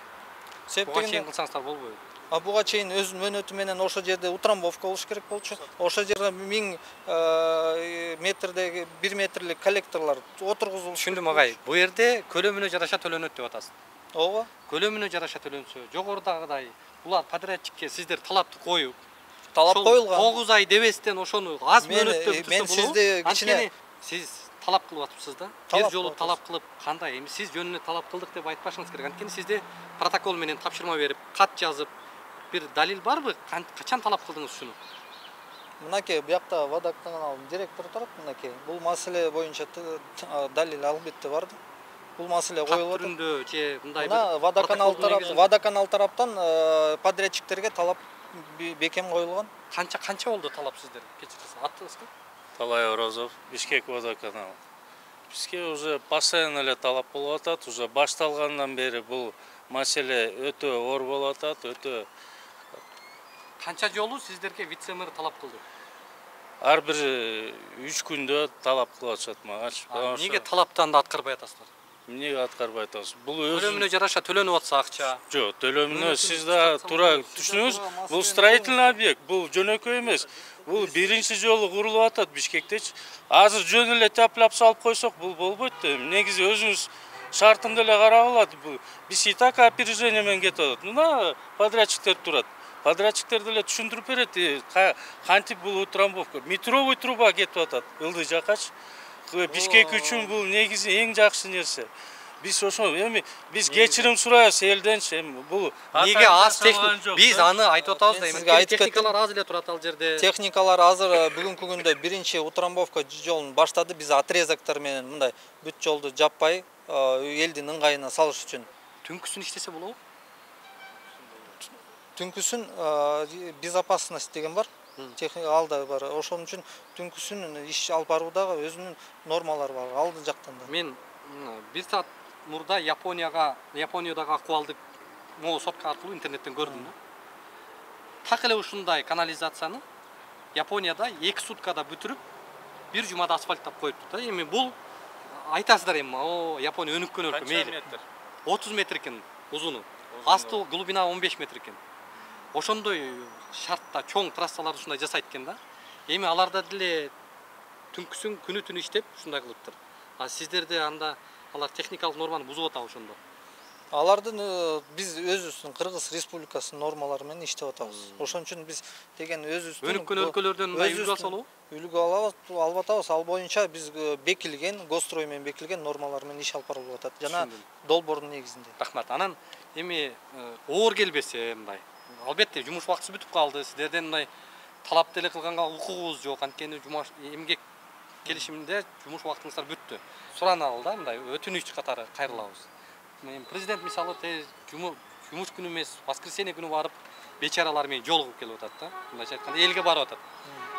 Буга чейин кылсаңыздар болбойбу? Буга чейин өз мөөнөтү менен ошол жерде утрамбовка болуш керек болчу. Ошол жерде 1000 метрдеги 1 метрлик коллекторлор отургузулуп. Түшүндүм агай. Бу жерде көлөмүнө жараша төлөнөт деп атасыз. Ооба. Көлөмүнө жараша төлөнсө, жогорудагыдай булар подрядчикке сиздер талапты коюп, талап коюлган. 9 ай дебестен ошону аз мөөнөттө бүтүрсө болобу. Мен сизди кичине сиз талап кылып атыпсыз да. Бир жолу талап кылып, кандай? Эми сиз жөнүнө талап кылдык деп айтпашыңыз керек. Анткени сизде протокол менен тапшырма берип, кат жазып, бир далил барбы? Качан талап кылдыңыз ушуну? Мынакей буякта водоканалдын директору турат, мынакей. Бул маселе боюнча далил албетте бар да. Бул маселе коюлуп атат. Түрүндө же мындай бир водоканал тараптан подрядчиктерге талап бекем коюлган. Канча болду талап сиздер? Кечирсиз, аттыңызбы? Талай Орозов, Бишкек водоканал. Бизге уже постоянно эле талап болуп атат, уже башталгандан бери бул маселе өтө оор болуп атат, өтө. Канча жолу сиздерге вице-мэр талап кылды? Ар бир 3 күндө талап кылып атышат магачы. Эмнеге талаптан да аткарбай атасыздар? Эмнеге аткарбай атабыз? Бул көлөмүнө жараша төлөнүп атса акча. Жок, төлөмүнө сиз да туура түшүнүңүз. Бул строительный объект, бул жөнөкөй эмес. Бул биринчи жолу курулуп атат Бишкектечи. Азыр жөн эле тяплап салып койсок, бул болбойт да. Негизи өзүңүз шартын деле карап алат. Биз и так опережение менен кетип атат. Мына подрядчиктер турат. Подрядчиктер деле түшүндүрүп берет. Кантип бул утрамбовка, метровый труба кетип атат ылдый жакачы. Бишкек үчүн бул негизи эң жакшы нерсе. Биз ошо эми биз кечирим сурайбыз элденчи. Эми бул Неге аз техник? Биз аны айтып атабыз да, Сизге айтып техникалар аз эле турат ал жерде. Техникалар азыр бүгүнкү күндө биринчи утрамбовка жолун баштады. Биз отрезоктор менен мындай бүт жолду жаппай элдин ыңгайына салыш үчүн. Түнкүсүн иштесе болобу? Түнкүсүн безопасность деген бар. Алда бар. Ошон үчүн түнкүсүн иш алып баруудагы өзүнүн нормалары бар. Алды жактан да. Мен 1 саат мурда Япониядагы акыбалды могу сотка аркылуу интернеттен көрдүм да. Так эле ушундай канализацияны Японияда 2 суткада бүтүрүп, 1 жумада асфальттап коюпту да. Эми бул айтасыздар эми, Япония өнүккөн өлкө мейли. 30 метр экен узуну. Асты глубина 15 метр экен. Ошондой шартта чоң трассаларды ушундай жасайт экен да. Эми аларда деле түнкүсүн күнү түнү иштеп ушундай кылыптыр. А сиздерде анда алар техникалык норманы бузуп атабы ошондо? Алардын биз өзүбүздүн Кыргыз Республикасынын нормалары менен иштеп атабыз. Ошон үчүн биз деген өзүбүздүн өнүккөн өлкөлөрдөн мындай үлгү алса болобу? Үлгү алып атабыз. Ал боюнча биз бекилген, Госстрой менен бекилген нормалар менен иш алып барылып атат. Жана долбоордун негизинде. Рахмат. Анан эми оор келбесе мындай. Албетте жумуш убактысы бүтүп калды. Сиздерден мындай талап деле кылганга укугубуз жок. Анткени эмгек келишиминде жумуш убактыңыздар бүттү. Сураналы да мындай өтүнүч катары кайрылабыз. Президент мисалы жумуш күнү эмес, воскресенье күнү барып бечаралар менен жолугуп келип атат да. Мындайча айтканда элге барып атат.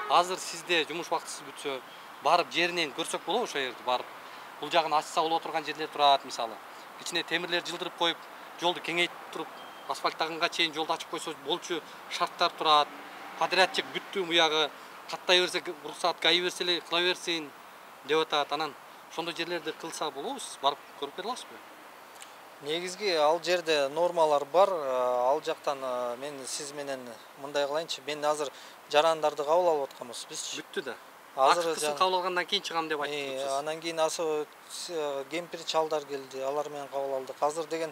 Азыр сизде жумуш убактысы бүтсө, барып жеринен көрсөк болобу ошо жерди барып. Бул жагын ачса боло турган жерлер турат мисалы. Ичине темирлер жылдырып коюп, жолду кеңейтип туруп, асфальттагынга чейин жолду ачып койсо болчу шарттар турат. Подрядчик бүттү буягы каттай берсе, уруксат кайы берсе эле кыла берсин деп атат. Анан ошондой жерлерди кылса болобу, сиз барып көрүп бере аласызбы? Негизги ал жерде нормалар бар. Ал жактан мен сиз менен мындай кылайынчы. Мен азыр жарандарды кабыл алып атканбыз бизчи. Бүттү да. Азыр кабыл алгандан кийин чыгам деп айттыңыз. Анан кийин кемпир чалдар келди. Алар менен кабыл алдык. Азыр деген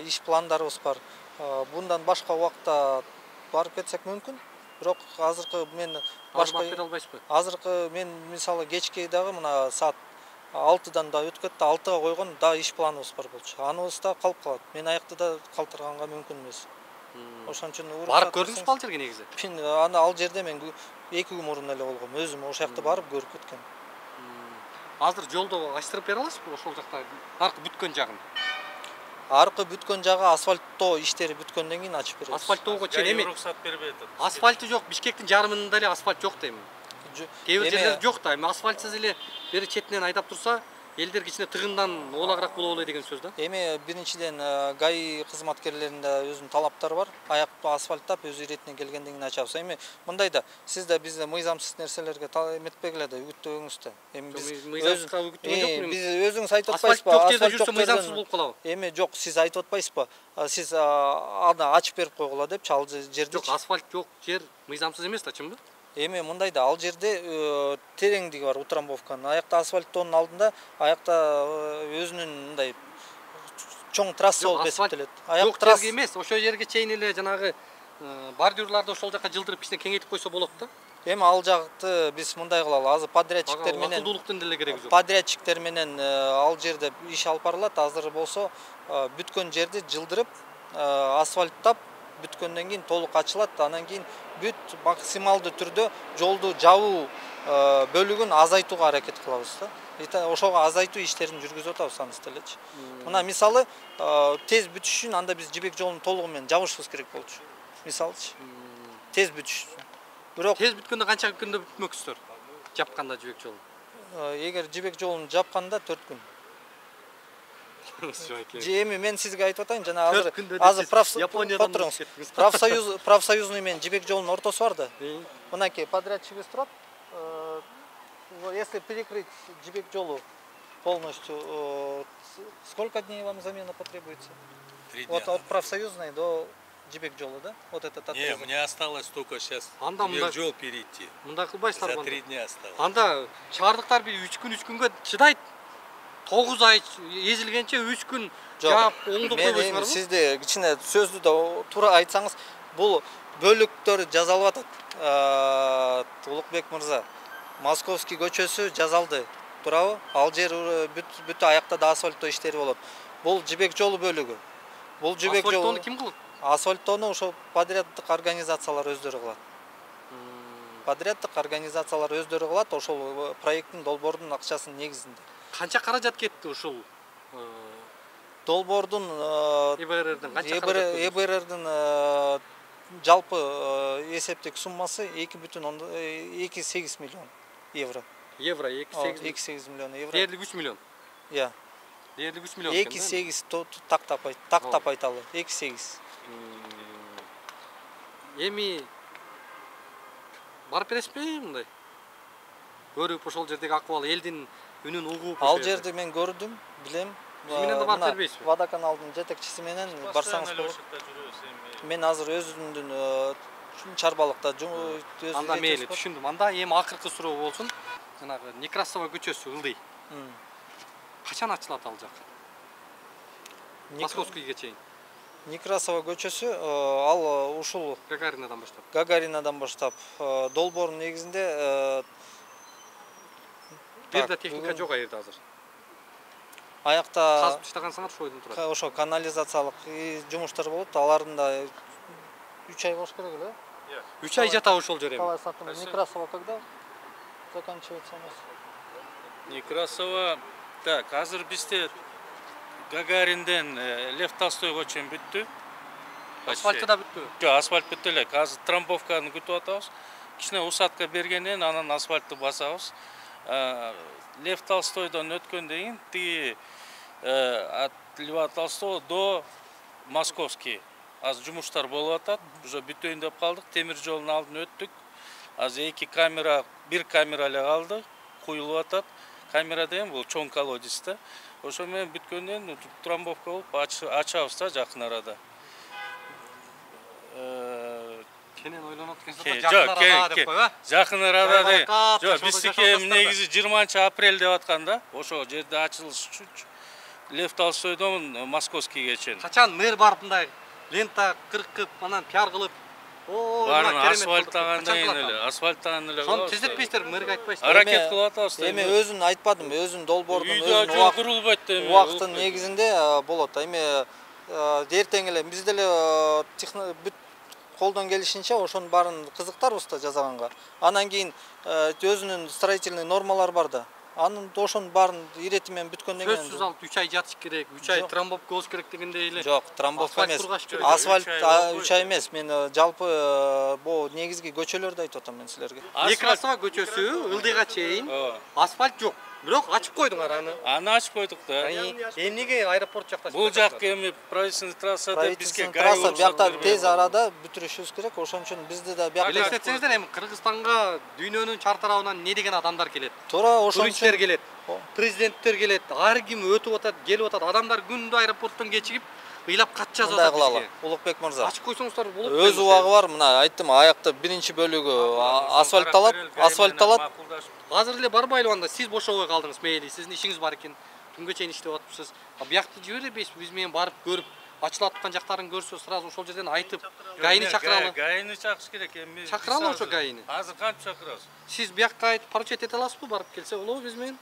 иш пландарыбыз бар. Bundan башка убакта барып кетсек мүмкүн. Бирок азыркы мен башка бере албайсызбы? Азыркы мен мисалы кечке дагы мына саат 6-дан да өтүп кетти. 6-га койгон да иш планыбыз бар болчу. Аныбыз да калып калат. Мен аякты да калтырганга мүмкүн эмес. Ошон үчүн барып көрдүңүзбү ал жерге негизи? Мен ал жерде мен 2 күн мурун эле болгом. Өзүм ошол жакта барып көрүп кеткем. Азыр жолду ачтырып бере аласызбы ошол жакта аркы бүткөн жагын? Аркы бүткөн жагы асфальттоо иштери бүткөндөн кийин ачып беребиз. Асфальттоого чейин эми уруксат бербей атат. асфальты жок, Бишкектин жарымында эле асфальт жок да эми. Кээ бир жерлер жок да, эми асфальтсыз эле бери четинен айдап турса, элдер кичине тыгындан оолагыраак болобу эле деген сөз да. Эми биринчиден ГАИ кызматкерлеринде өзүнүн талаптары бар. Аяктуу асфальттап өз иретине келгенден кийин ачабыз. Эми мындай да, сиз да бизде мыйзамсыз нерселерге эметпегиле да, үгүттөбөңүз да. Эми биз мыйзамсызга үгүттөгөн жокмун. Биз өзүңүз айтып атпайсызбы? Асфальт жок жерде жүрсө мыйзамсыз болуп калабы? Эми жок, сиз айтып атпайсызбы? Сиз аны ачып берип койгула депчи, ал жерди. Жок, асфальт жок жер мыйзамсыз эмес да, чынбы? Эми мындай да, ал жерде тереңдиги бар утрамбовканын. Аякта асфальттоонун алдында аякта өзүнүн мындай чоң трасса болуп эсептелет. Жок жерге эмес, ошол жерге чейин эле жанагы бордюрларды ошол жака жылдырып кичине кеңейтип койсо болот да. Эми ал жакты биз мындай кылалы. Азыр подрядчиктер менен акылдуулуктун деле кереги жок. Подрядчиктер менен ал жерде иш алып барылат. Азыр болсо бүткөн жерди жылдырып, асфальттап бүткөндөн кийин толук ачылат. Анан кийин бүт максималдуу түрдө жолду жабуу бөлүгүн азайтууга аракет кылабыз да. Ошого азайтуу иштерин жүргүзүп атабыз анысы делечи. Мына мисалы тез бүтүш үчүн анда биз жибек жолун толугу менен жабышыбыз керек болчу. Мисалычы. Тез бүтүш үчүн. Бирок тез бүткөндө канча күндө бүтмөксүздөр? Жапканда жибек жолун. Эгер жибек жолун жапканда 4 күн. Эми мен сизге айтып атайын, жана азыр профсоюзный менен жибек жолунун ортосу бар да. Мынакей подрядчигибиз турат. Если перекрыть жибек жолу полностью, сколько дней вам замена потребуется? 3 дня. Вот от профсоюзной до жибек жолу, да? Вот этот отрезок. Не, мне осталось только сейчас жибек жол перейти. Мындай кылбайсыздар. За 3 дня осталось. Анда чыгардыктар бир 3 күнгө чыдайт. 9 ай езилгенче 3 күн жаап оңдоп койбойсуңарбы? Сизде кичине сөздү да туура айтсаңыз, бул бөлүктөр жазалып атат. Улукбек мырза, Московский көчөсү жазалды. туурабы? Ал жер бүт аякта да асфальттоо иштери болот. Бул жибек жолу бөлүгү. Бул жибек жолу. Асфальттоону ким кылат? Асфальттоону ошо подряддык организациялар өздөрү кылат. Подряддык организациялар өздөрү кылат, ошол проекттин долбоордун акчасынын негизинде. Канча каражат кетти ушул? Долбоордун ЭБРРдин канча каражат? ЭБРРдин жалпы эсептик суммасы 2,8 миллион евро. Евро 2,8 миллион евро. Дээрлик 3 миллион. Иә. Дээрлик 3 миллион. 2,8 тактап айталы. 2,8. Эми барып бересизби мындай? Көрүп ошол жердеги акыбал, элдин үнүн угуп. Ал жерди мен көрдүм, билем. Биз менен да барып бербейсизби? Водоканалдын жетекчиси менен барсаңыз болот. Мен азыр өзүмдүн чарбалыкта Анда мейли, түшүндүм. Анда эми акыркы суроо болсун. Жанагы Некрасова көчөсү ылдый. Качан ачылат ал жак? Московскийге чейин. Некрасова көчөсү ал ушул Гагаринадан баштап долбоордун негизинде бир да техника жок аерде азыр. Аякта казып таштагансыңар ошол ойдон турат. Ошо канализациялык жумуштар болот. Алардын да 3 ай болуш керек эле. 3 ай жатабы ошол жер эми. Калай сатым? Некрасова когда заканчивается у нас? Некрасова, так, азыр бизде Гагаринден Лев Толстойго чейин бүттү. Асфальты да бүттү. Жок, асфальт бүттү эле. Азыр трамбовканы күтүп атабыз. Кичине усатка бергенден анан асфальтты басабыз. Лев Толстойдон өткөндөн кийин тиги от Льва Толстого до Московский азыр жумуштар болуп атат. Уже бүтөйүн деп калдык. Темир жолдун алдын өттүк. Азыр бир камера эле калды. Куюлуп атат. Камера деген бул чоң колодец да. Ошо менен бүткөндөн трамбовка болуп ачабыз да жакын арада. Кенен ойлонот экенсиз да жакын арада деп койбу. Жакын арада деп. Жок, биздики негизи 20-апрель деп аткан да. Ошо жерде ачылыш үчүн Лев Толстойдон Московскийге чейин. Качан мэр барып мындай лента кыркып, анан пиар кылып, барын асфальттаган эле, асфальттаган эле. Сону тездетпейсиздер, мэрге айтпайсыздар. Аракет кылып атабыз. Эми өзүн айтпадым, өзүн долбоордун өзүн убакыттын негизинде болот. Эми эртең эле биз деле бүт колдон келишинче ошонун баарын кызыктарбыз да жасаганга. Анан кийин өзүнүн строительный нормалары бар да. Анын ошонун баарын ирети менен бүткөндөн кийин сөзсүз алып 3 ай жатыш керек, 3 ай трамбовка болуш керек дегендей эле. Жок, трамбовка эмес. Асфальт 3 ай эмес. Мен жалпы бу негизги көчөлөрдү айтып атам мен силерге. Некрасова көчөсү ылдыйга чейин асфальт жок. Бирок ачып койдуңар аны. Аны ачып койдук да. Эмнеге аэропорт жакта? Бул жак эми правительственный трассада бизге трасса биякта тез арада бүтүрүшүбүз керек. Ошон үчүн бизде да биякта элестетсеңиздер, эми Кыргызстанга дүйнөнүн чар тарабынан не деген адамдар келет. Туура ошон туристтер келет. Президенттер келет. Ар ким өтүп атат, келип атат. Адамдар күндө аэропорттон кечигип ыйлап кат жазып атат бизге. Улукбек мырза. Ачып койсоңуздар болот. Өз убагы бар. Мына айттым, аякта биринчи бөлүгү асфальтталат. Азыр эле барбайлы анда сиз бошобой калдыңыз, мейли, сиздин ишиңиз бар экен. Күнгө чейин иштеп атыпсыз. Биякты жибере бербейсизби? Биз менен барып көрүп, ачылып аткан жактарын көрсө, сразу ошол жерден айтып, гаини чакыралы. Гаини чакырыш керек эми. Чакыралы ошо гаини. Азыр кантип чакырабыз? Сиз биякка айтып поручить эте аласызбы, барып келсе болобу биз менен?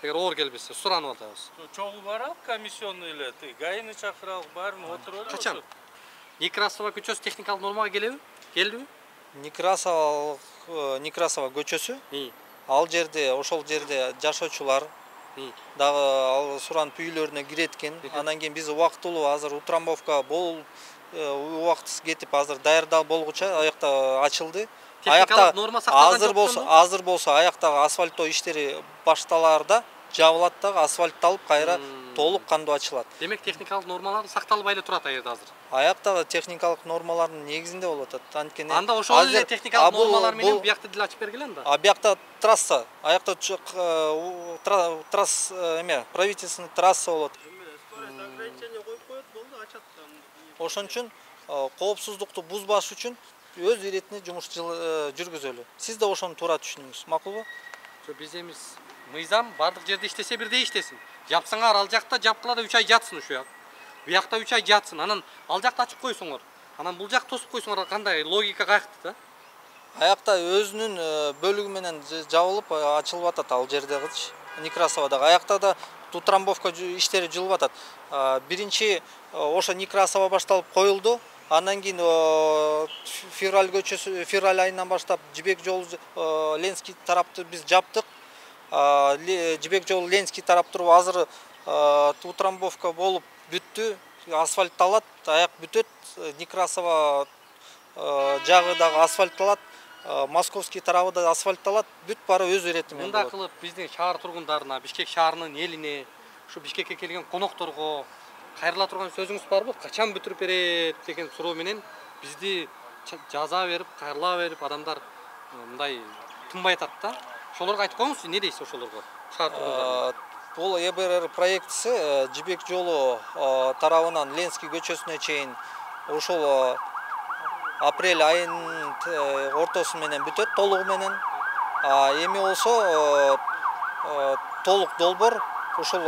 Эгер оор келбесе, суранып атабыз. Чогуу барабы комиссионный эле, гаини чакыралы, баарын отуруп эле. Качан? Некрасова көчөсү техникалык нормага келеби? Келдиби? Некрасова көчөсү. Ал жерде, ошол жерде жашоочулар дагы ал суранып үйлөрүнө кирет экен. Андан кийин биз убактылуу азыр утрамбовка убактысыз кетип азыр даярдал болгуча аякта ачылды. Техникалык норма сакталган азыр болсо аяктагы асфальттоо иштери башталаарда жабылат дагы асфальтталып кайра толук кандуу ачылат. Демек техникалык нормалар сакталбай эле турат аерде азыр. Аяктагы техникалык нормалардын негизинде болуп атат. Анткени анда ошол эле техникалык нормалар менен биякты деле ачып бергиле анда. Биякта трасса, аякта правительственный трасса болот. Ошон үчүн коопсуздукту бузбаш үчүн өз иретине жумуш жүргүзөлү. Сиз да ошону туура түшүнүңүз, макулбу? Биз эмес мыйзам бардык жерде иштесе бирдей иштесин. Жапсаңар ал жакта жапкыла да 3 ай жатсын ушуяк. Биякта 3 ай жатсын. Анан ал жакта ачып койсоңор. Анан бул жак тосуп койсоңор, кандай логика каякты да? Аякта өзүнүн бөлүгү менен жабылып ачылып атат ал жердегичи. Некрасовадагы. Аякта да утрамбовка иштери жылып атат. Биринчи ошо Некрасова башталып коюлду. Андан кийин февраль көчөсү, февраль айынан баштап Жибек жолу Ленский тарапты биз жаптык. Жибек жолу Ленский тарап туруп азыр утрамбовка болуп бүттү. Асфальтталат, аяк бүтөт. Некрасова жагы дагы асфальтталат. Московский тарабы да асфальтталат. Бүт бары өз иретимен. Мында кылып биздин шаар тургундарына, Бишкек шаарынын элине, ушу Бишкекке келген конокторго кайрыла турган сөзүңүз барбы? Качан бүтүрүп берет деген суроо менен бизди жаза берип, кайрыла берип, адамдар мындай тынбай атат да. Ошолорго айтып коюңузчу, не дейсиз ошолорго? Шаар тургундарына. Бул ЭБРР проектиси Жибек жолу тарабынан Ленский көчөсүнө чейин ошол апрель айынын ортосу менен бүтөт, толугу менен. Эми болсо толук долбоор ошол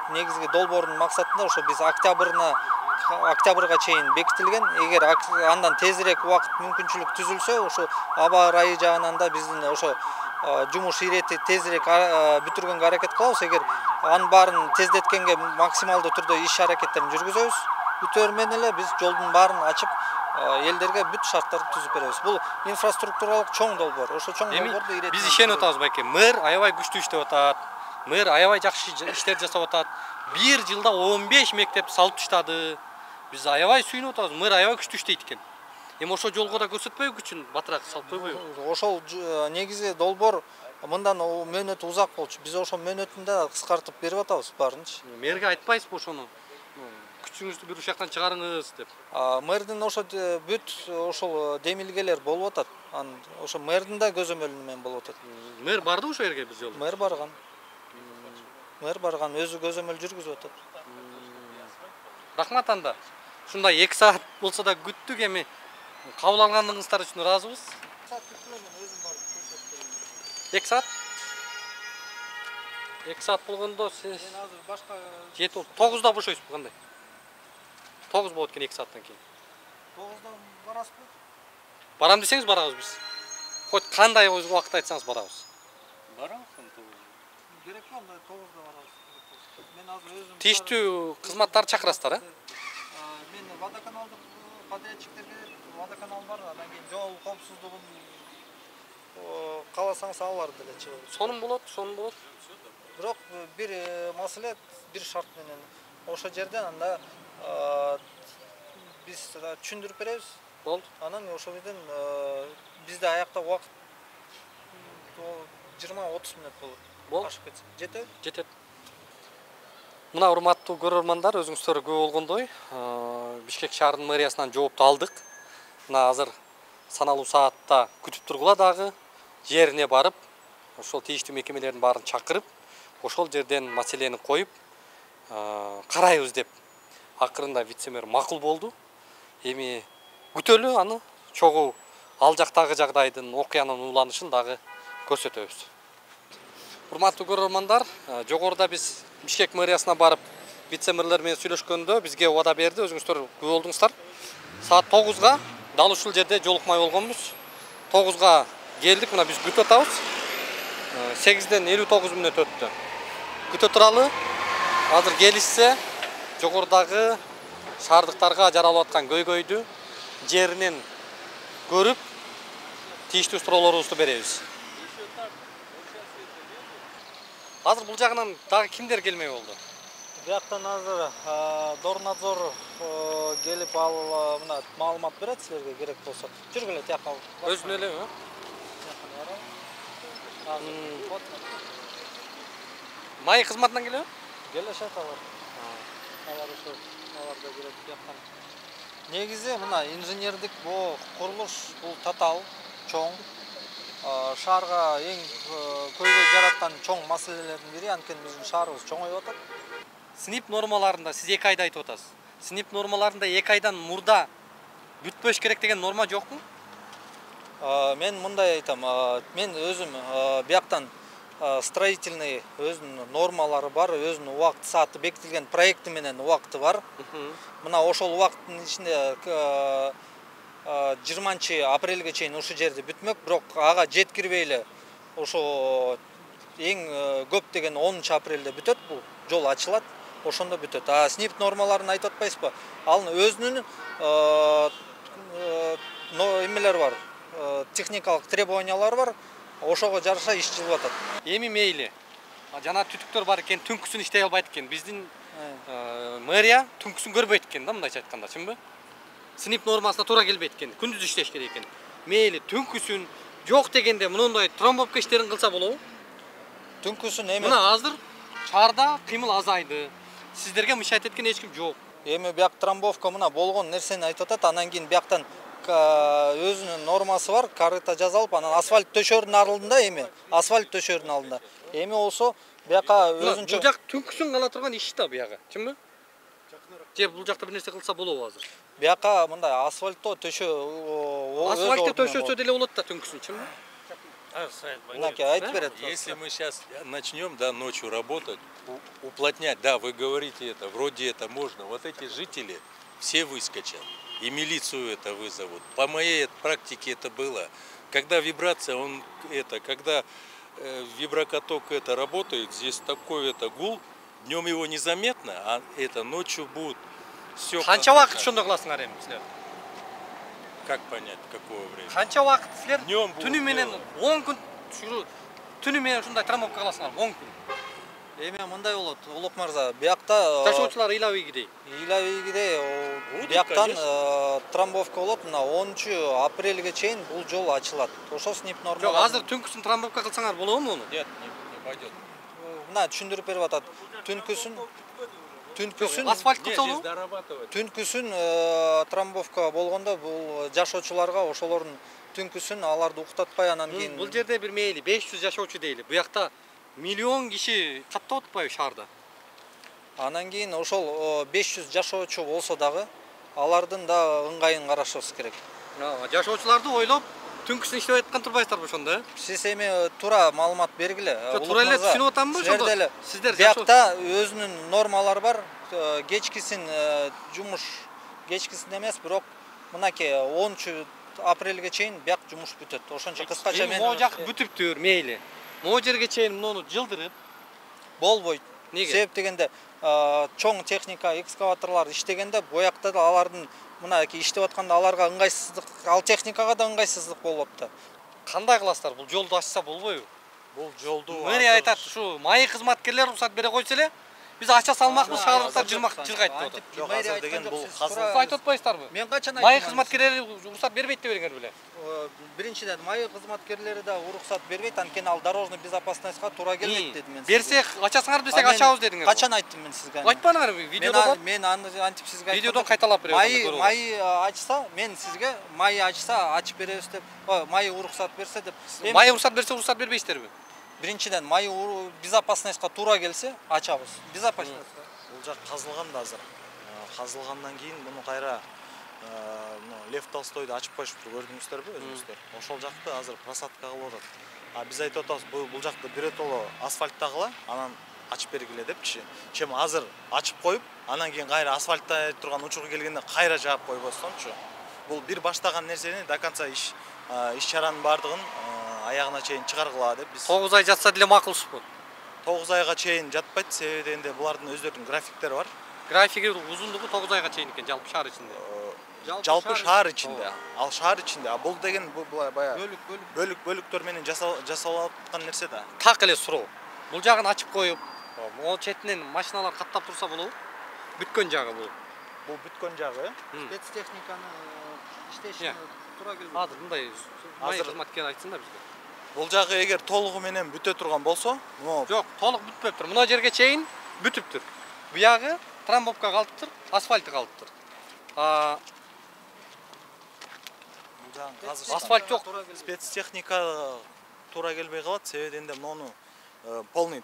негизги долбоордун максатында ошо биз октябрга чейин бекитилген. Эгер андан тезирээк убакыт мүмкүнчүлүк түзүлсө, ошо аба ырайы жагынан да биздин ошо жумуш ирети тезирээк бүтүргөнгө аракет кылабыз. Эгер анын баарын тездеткенге максималдуу түрдө иш аракеттерин жүргүзөбүз. Бүтөр менен эле биз жолдун баарын ачып элдерге бүт шарттарды түзүп беребиз. Бул инфраструктуралык чоң долбоор. Ошо чоң долбоорду иретип биз ишенип атабыз байке. Мэр аябай күчтүү иштеп атат. Мэр аябай жакшы иштер жасап атат. Бир жылда 15 мектеп салып таштады. Биз аябай сүйүнүп атабыз. Мэр аябай күчтүү иштейт экен. Эми ошо жолго да көрсөтпөйбү күчүн, батыраак салып койбойбу? Ошол негизи долбоор мындан мөөнөтү узак болчу. Биз ошол мөөнөтүн да кыскартып берип атабыз баарынчы. Мэрге айтпайсызбы ошону? Күчүңүздү бир ушактан чыгарыңыз деп. Мэрдин ошо бүт ошол демилгелер болуп атат. Ошо мэрдин да көзөмөлү менен болуп атат. Мэр барды ошол жерге бир жолу? Мэр барган. Мэр барган, өзү көзөмөл жүргүзүп атат. Рахмат анда. Ушундай 2 саат болсо да күттүк, эми кабыл алганыңыздар үчүн ыраазыбыз. 2 саат? 2 саат болгондо сиз башка 9-да бошойсузбу кандай? 9 болот экен 2 сааттан кийин. 9-да барасызбы? Барам десеңиз барабыз биз. Хоть кандай убакыт айтсаңыз барабыз. Барабыз. Керекпи анда 9-да барабыз. Мен азыр өзүм Тийиштүү кызматтарды чакырасыздар, Мен водоканалдык подрядчиктерге водоканал бар, андан кийин жол коопсуздугун кааласаңыз алар деле чыгып. Сонун болот. Бирок бир маселе, бир шарт менен ошо жерден анда биз түшүндүрүп беребиз. Болду. Анан ошол жерден бизде аякта убакыт 20-30 мүнөт болот. Болду. Ашып кетсе. Жетеби? Жетет. Мына урматтуу көрөрмандар, өзүңүздөр көрүп болгондой, Бишкек шаарынын мэриясынан жоопту алдык. Мына азыр саналуу саатта күтүп тургула дагы, жерине барып, ошол тийиштүү мекемелердин баарын чакырып, ошол жерден маселени коюп, карайбыз деп акырында вице-мэр макул болду. Эми күтөлү аны чогуу ал жактагы жагдайдын, окуянын уланышын дагы көрсөтөбүз. Урматтуу көрөрмандар, жогоруда биз Бишкек мэриясына барып, вице-мэрлер менен сүйлөшкөндө бизге убада берди, өзүңүздөр күбө болдуңуздар. Саат 9-га дал ушул жерде жолукмай болгонбуз. 9-га келдик, мына биз күтүп атабыз. 8-ден 59 мүнөт өттү. Күтө туралы. Азыр келишсе, жогорудагы шаардыктарга жаралып аткан көйгөйдү жеринен көрүп, тийиштүү суроолорубузду беребиз. Азыр бул жагынан дагы кимдер келмей болду? Бияктан азыр Дорнадзор келип ал мына маалымат берет силерге керек болсо. Жүргүлө тияка. Өзүнө элеби? Май кызматынан келеби? Келешет алар. Алар ошо аларда келет тияктан. Негизи мына инженердик бу курулуш бул татаал, чоң. Шаарга эң көйгөй жараткан чоң маселелердин бири, анткени биздин шаарыбыз чоңоюп атат. Синип нормаларында сиз 2 айда айтып атасыз. Синип нормаларында 2 айдан мурда бүтпөш керек деген норма жокпу? Мен мындай айтам, мен өзүм бияктан строительный өзүнүн нормалары бар, өзүнүн убакыт сааты бекитилген проекти менен убакыты бар. Мына ошол убакыттын ичинде 20 апрелге чейин ушу жерди бүтмөк, бирок ага жеткирбей эле ошо эң көп деген 10 апрелде бүтөт, бул жол ачылат, ошондо бүтөт. А снипт нормаларын айтып атпайсызбы? Ал өзүнүн эмелер бар, техникалык требованиялар бар, ошого жараша иш жылып атат. Эми мейли. Жана түтүктөр бар экен, түнкүсүн иштей албайт экен. Биздин мэрия түнкүсүн көрбөйт экен да, мындайча айтканда, чынбы? Снип нормасына туура келбейт экен, күндүз иштеш керек экен. Мейли түнкүсүн жок дегенде мындай тромбовка иштерин кылса болобу? Түнкүсүн эми мына азыр шаарда кыймыл азайды. Сиздерге мышайт эткен эч ким жок. Эми бияк тромбовка мына болгон нерсени айтып атат, анан кийин бияктан өзүнүн нормасы бар, карыта жазалып, анан асфальт төшөрдүн алдында эми, асфальт төшөрдүн алдында. Эми болсо бияка өзүнчө бул жак түнкүсүн кала турган иш да бияга, чынбы? Же бул жакта бир нерсе кылса болобу азыр? Бияка мындай асфальтто асфальтты төшөсө деле болот да түнкүсүн, чынбы? Если мы сейчас начнем, да, ночью работать, уплотнять, да, вы говорите это, вроде это можно, вот эти жители все выскочат, и милицию это вызовут. По моей практике это было. Когда вибрация, когда виброкаток это работает, здесь такой это гул, днем его незаметно, а это ночью будет все. Канча вакыт ошондой кыласыңар эми силер? Как понять, какого времени? Канча вакыт силер днем түнү менен 10 күн түнү менен ушундай тромбовка кыласыңар, 10 күн. Эми мындай болот, Улук мырза, биякта жашоочулар ыйлап ийгидей. Бияктан тромбовка болот, мына 10 апрелге чейин бул жол ачылат. Ошо снип норма. Жок, азыр түнкүсүн тромбовка кылсаңар болобу муну? Нет, не пойдет. Мына түшүндүрүп берип атат. Түнкүсүн асфальт кылса болобу? Түнкүсүн тромбовка болгондо бул жашоочуларга ошолордун түнкүсүн аларды уктатпай анан кийин бул жерде бир мейли 500 жашоочу дейли. Буякта миллион киши каттап атпайбы шаарда? Анан кийин ошол 500 жашоочу болсо дагы алардын да ыңгайын карашыбыз керек. Жашоочуларды ойлоп түнкүсүн иштеп аткан турбайсыздарбы ошондо, э? Сиз эми туура маалымат бергиле. Туура эле түшүнүп атамбы ошондо? Сиздер биякта өзүнүн нормалары бар. Кечкисин жумуш, кечкисин эмес, бирок мынакей 10 апрелге чейин бияк жумуш бүтөт. Ошончо кыскача мен могу жак бүтүптүр, мейли. Могу жерге чейин муну жылдырып болбойт. Неге? Себеп дегенде чоң техника, экскаваторлор иштегенде буякта да алардын мынакей иштеп атканда аларга ыңгайсыздык, ал техникага да ыңгайсыздык болуп атты. Кандай кыласыздар? Бул жолду ачса болбойбу? Бул жолду мэрия айтат, ушу майы кызматкерлер уруксат бере койсо эле, биз ача салмакпыз, шаардыктар жылгайт деп атат. Жок, азыр деген бул Сиз айтып атпайсыздарбы? Мен качан айттым? Майы кызматкерлери уруксат бербейт деп элеңер беле? Биринчиден майы кызматкерлери да уруксат бербейт, анткени ал дорожный безопасностька туура келбейт дедим мен. Берсек, ачасыңар десек ачабыз дедиңер. Качан айттым мен сизге? Айтпаңар, видеодо бар. Мен антип сизге айттым. Видеодон кайталап беребиз. Майы ачса, мен сизге майы ачса ачып беребиз деп, майы уруксат берсе деп. Майы уруксат берсе уруксат бербейсиздерби? Биринчиден майы безопасностька туура келсе ачабыз. Безопасность. Бул жак казылган да азыр. Казылгандан кийин муну кайра Лев Толстойду ачып коюшупту, көрдүңүздөрбү өзүңүздөр? Ошол жакты азыр просадка кылып атат. А биз айтып атабыз, бул жакты биротоло асфальттагыла, анан ачып бергиле депчи. Чем азыр ачып коюп, анан кийин кайра асфальтта турган учуру келгенде кайра жаап койбостончу. Бул бир баштаган нерсени до конца иш чаранын бардыгын аягына чейин чыгаргыла деп биз. 9 ай жатса деле макулсузбу? 9 айга чейин жатпайт, себеби дегенде булардын өздөрүнүн графиктери бар. Графиги узундугу 9 айга чейин экен жалпы шаар ичинде. Жалпы шаар ичинде. Ал шаар ичинде. А бул деген бул баягы бөлүктөр менен жасалып аткан нерсе да. Так эле суроо. Бул жагын ачып коюп, ол четинен машиналар каттап турса болобу? Бүткөн жагы бул. Бул бүткөн жагы, спецтехниканы иштешине туура келбейт. Азыр мындай майы кызматкер айтсын да бизге. Бул жагы эгер толугу менен бүтө турган болсо, жок, толук бүтпөптүр. Мына жерге чейин бүтүптүр. Буягы тромбовка калыптыр, асфальт калыптыр. Асфальт жок. Спецтехника туура келбей калат, себеби дегенде мону полный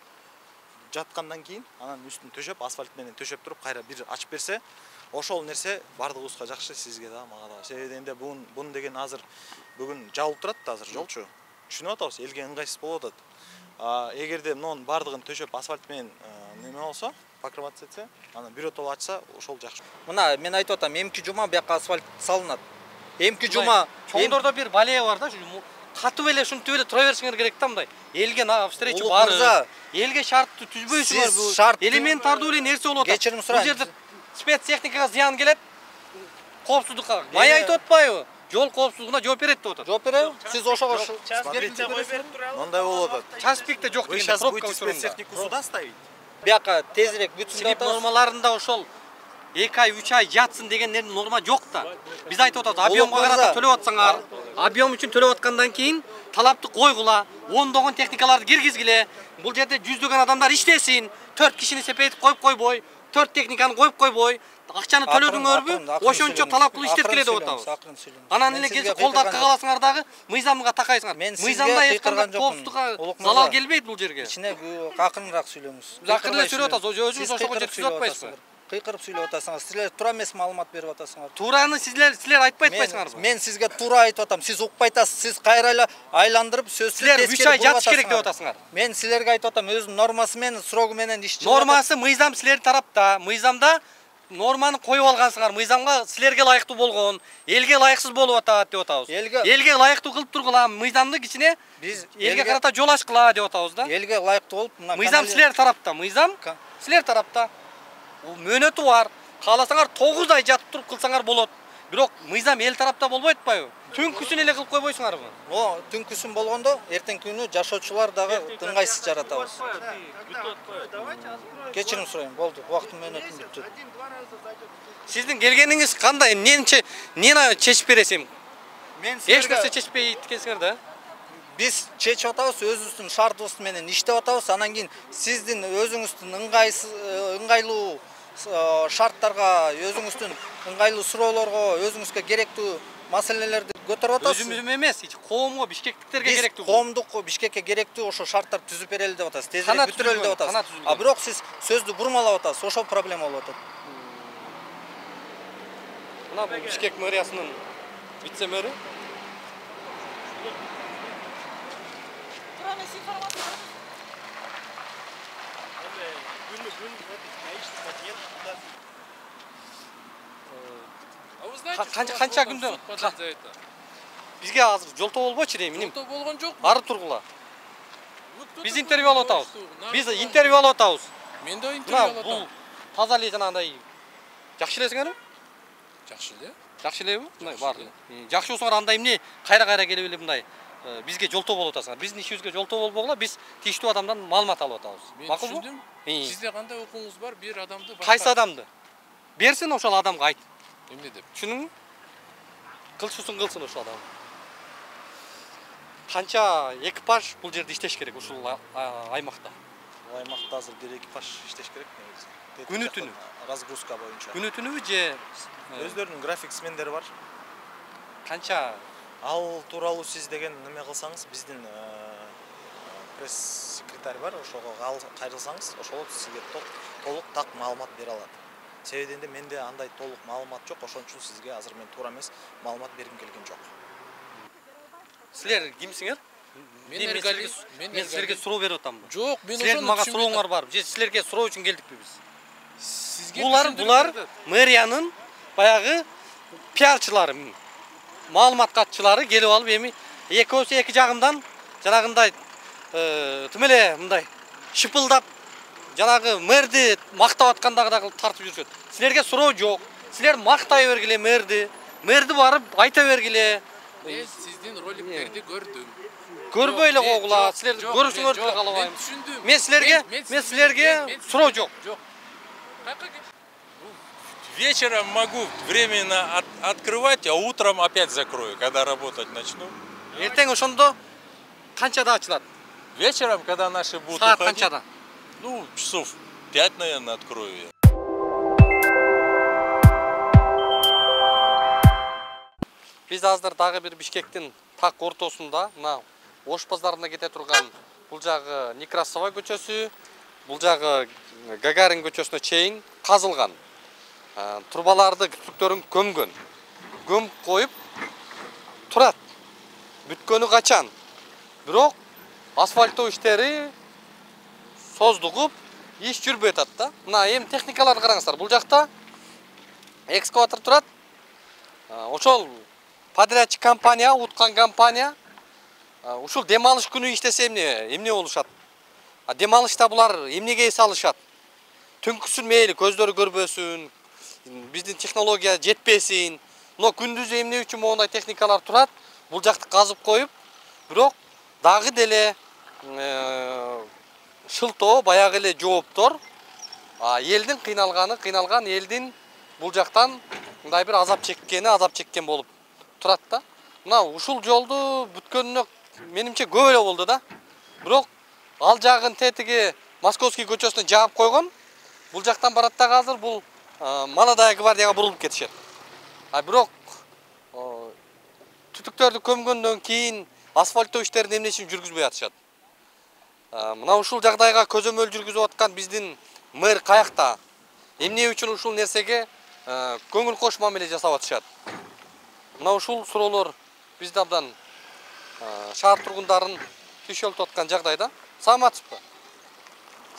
жаткандан кийин анан үстүн төшөп, асфальт менен төшөп туруп кайра бир ачып берсе, ошол нерсе бардыгыбызга жакшы, сизге да, мага да. Себеби дегенде бун деген азыр бүгүн жабылып турат да азыр жолчу. Түшүнүп атабыз, элге ыңгайсыз болуп атат. Эгерде мунун бардыгын төшөп асфальт менен неме болсо, покрываться этсе, анан биротоло ачса, ошол жакшы. Мына мен айтып атам, эмки жума бияка асфальт салынат. Эмки жума чоңдордо бир балея бар да, катып эле ушинтип эле тура беришиңер керек да мындай. Элге встреча Улук бар. мырза, Элге шартты түзбөйсүңөр. Сиз шарт элементардуу эле нерсе болуп атат. Кечирим Бул сурайм. жерде спецтехникага зыян келет. Коопсуздукка. Май айтып атпайбы? Жол коопсуздугуна жооп берет деп атат. жооп береби? Сиз ошого Мындай болуп атат. Часпикте жок Вы дегенде сейчас пробка будете учурунда. спецтехнику сюда ставить? Бияка тезирээк бүтсүн деп Силип атабыз. нормаларында ошол 2 ай 3 ай жатсын деген норма жок да. Биз айтып атабыз, объемго карата төлөп атсаңар, объем үчүн төлөп аткандан кийин талапты койгула, ондогон техникаларды киргизгиле. Бул жерде жүздөгөн адамдар иштесин, 4 кишини сепетип коюп койбой, 4 техниканы коюп койбой, акчаны төлөдүңөрбү? Ошончо талап кылып иштеткиле деп атабыз. Анан эле келсе колдо кагаласыңар дагы мыйзамга такайсыңар. Мыйзамда эч кандай коопсуздукка залал келбейт бул жерге. Ичине акырыныраак сөйлөңүз. Биз акырын эле сүйлөп атабыз, өзүңүз ошого жеткизип атпайсызбы? Кыйкырып сүйлөп атасыңар. Силер туура эмес маалымат берип атасыңар. Туураны силер айтпай атпайсыңарбы? Мен сизге туура айтып атам. Сиз укпай атасыз. Сиз кайра эле айландырып сөзсүз Силер 3 ай жатыш керек деп атасыңар. Мен силерге айтып атам, өзүнүн нормасы менен, срогу менен иш чыгып. Нормасы мыйзам силер тарапта. Мыйзамда норманы коюп алгансыңар. Мыйзамга силерге ылайыктуу болгон, элге ылайыксыз болуп атат деп атабыз. Элге ылайыктуу кылып тургула, мыйзамды кичине биз элге карата жол ачкыла деп атабыз да. Элге ылайыктуу болуп, мына мыйзам силер тарапта, мыйзам силер тарапта. Мөөнөтү бар. Кааласаңар 9 ай жатып туруп кылсаңар болот. Бирок мыйзам эл тарапта болбойт атпайбы? Түнкүсүн эле кылып койбойсуңарбы? О, түнкүсүн болгондо эртеңки күнү жашоочулар дагы ыңгайсыз жаратабыз. Кечирим сурайм, болду. Убактым мөөнөтүм бүттү. Сиздин келгениңиз кандай? Эмнени чечип бересим? Мен эч нерсе чечпей иткенсиңер да. Биз чечип атабыз, өзүбүздүн шартыбыз менен иштеп атабыз. Анан кийин сиздин өзүңүздүн ыңгайлуу шарттарга, өзүңүздүн ыңгайлуу суроолорго, өзүңүзгө керектүү маселелерди көтөрүп атасыз. Өзүмүз эмес, коомго, бишкектиктерге керектүү. Коомдук, Бишкекке керектүү ошо шарттар түзүп берели деп атасыз. Тезирээк бүтүрөлү деп атасыз. А бирок сиз сөздү бурмалап атасыз. Ошол проблема болуп атат. Мына бул Бишкек мэриясынын вице-мэрі. Канча күндөн бизге азыр жолтоо болбойчу дейм, миним. Жолтоо болгон жок. Ары тургула. Биз интервью алып атабыз. Биз интервью алып атабыз. Мен да интервью алып атам. Бул таза эле жанагындай жакшы элесиңерби? Жакшы эле. Жакшы элеби? Мындай бар. Жакшы болсоңор анда эмне кайра келип эле мындай бизге жолтоо болуп атасыңар. Биздин ишибизге жолтоо болбогула, биз тийиштүү адамдан маалымат алып атабыз. Макулбу? Сизде кандай окуңуз бар? Бир адамды Кайсы адамды? Берсин ошол адамга айт. Эмне деп? Түшүнүңбү? Кылчусын кылсын ошол адам. Канча экипаж бул жерде иштеш керек ушул аймакта? Бул аймакта азыр бир экипаж иштеш керек негизи. Күнү түнү. Разгрузка боюнча. Күнү түнүбү же өздөрүнүн графиксмендери бар. Канча Ал тууралуу сиз деген неме кылсаңыз, биздин пресс-секретарь бар, ошого кайрылсаңыз, ошол сизге толук так маалымат бере алат. Себебинде менде андай толук маалымат жок, ошон үчүн сизге азыр мен туура эмес маалымат бергим келген жок. Силер кимсиңер? Мен силерге суроо берип атамбы? Жок, мен ошону мага сурооңор барбы? Же силерге суроо үчүн келдикпи биз? Сизге Булар мэриянын баягы пиарчылары, маалымат катчылары келип алып эми экөөсү эки жагымдан жанагындай тим эле мындай шыпылдап жанагы мэрди мактап аткандагы да тартып жүрүшөт. Силерге суроо жок. Силер мактай бергиле мэрди. Мэрди барып айта бергиле. Мен сиздин роликтерди көрдүм. Көрбөй эле койгула. Силер көрүшүңөрдү каалабайм. Мен силерге суроо жок. Вечером могу временно открывать, а утром опять закрою, когда работать начну. Эртең ошондо канчада ачылат? Вечером, когда наши будут Саат уходить, канчада? Часов 5, наверное, открою я. Биз азыр дагы бир Бишкектин так ортосунда, мына Ош базарына кете турган бул жагы Некрасова көчөсү, бул жагы Гагарин көчөсүнө чейин казылган. Турбаларды күтүктөрүн көмгөн. Көмүп коюп турат. Бүткөнү качан? Бирок асфальттоо иштери создугуп, иш жүрбөй атат да. Мына эми техникаларды караңыздар. Бул жакта экскаватор турат. Ошол подрядчик компания, уткан компания ушул дем алыш күнү иштесе эмне болушат? Дем алышта булар эмнеге эс алышат? Түнкүсүн мейли көздөрү көрбөсүн, биздин технология жетпесин. Но күндүз эмне үчүн моундай техникалар турат? Бул жакты казып коюп, бирок дагы деле шылтоо, баягы эле жооптор элдин кыйналган элдин бул жактан мындай бир азап чеккен болуп турат да. Мына ушул жолду бүткөнүнө менимче көп эле болду да. Бирок ал жагын тетиги Московский көчөсүнө жаап койгон. Бул жактан барат да азыр бул Молодая гвардияга бурулуп кетишет. Бирок түтүктөрдү көмгөндөн кийин асфальттоо иштерин эмне үчүн жүргүзбөй атышат? Мына ушул жагдайга көзөмөл жүргүзүп аткан биздин мэр каякта? Эмне үчүн ушул нерсеге көңүл кош мамиле жасап атышат? Мына ушул суроолор бизде абдан шаар тургундарын түйшөлтүп аткан жагдайда. Саламатсызбы?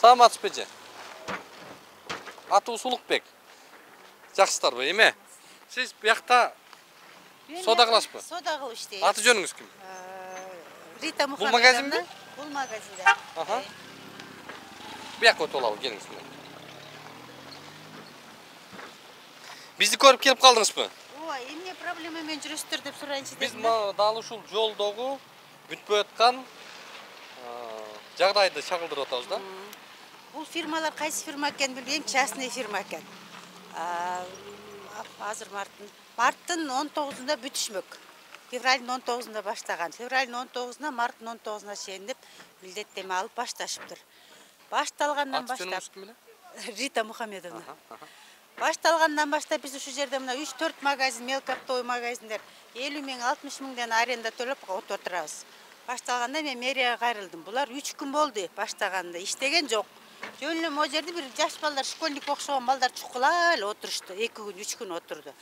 Саламатсызбы же? Атыбыз Улукбек. Жакшысыздарбы, эме? Сиз буякта сода кыласызбы? Сода кылып иштейт. Аты жөнүңүз ким? Рита Мухаммедовна. Бул магазинби? Бул магазинде. Буякка өтүп алалы, келиңиз менен. Бизди көрүп келип калдыңызбы? Ой, эмне проблема менен жүрөсүздөр деп сурайынчы Биз дедим. дал ушул жолдогу бүтпөй аткан жагдайды чагылдырып атабыз да. Бул фирмалар кайсы фирма экенин билбейм, частный фирма экен. Азыр марттын 19-унда бүтүшмөк. Февралдын 19-унда баштаган. Февралдын 19-уна марттын 19-уна чейин деп милдеттеме алып башташыптыр. Башталгандан баштап Рита Мухаммедовна. Башталгандан баштап биз ушул жерде мына 3-4 магазин, мелкооптовый магазиндер 50 миң, 60 миңден аренда төлөп отурабыз. Башталганда мен мэрияга кайрылдым. Булар 3 күн болду баштаганда, иштеген жок. Жөн эле могу жерде бир жаш балдар, школьник окшогон балдар чукулай эле отурушту. 2 күн, 3 күн отурду.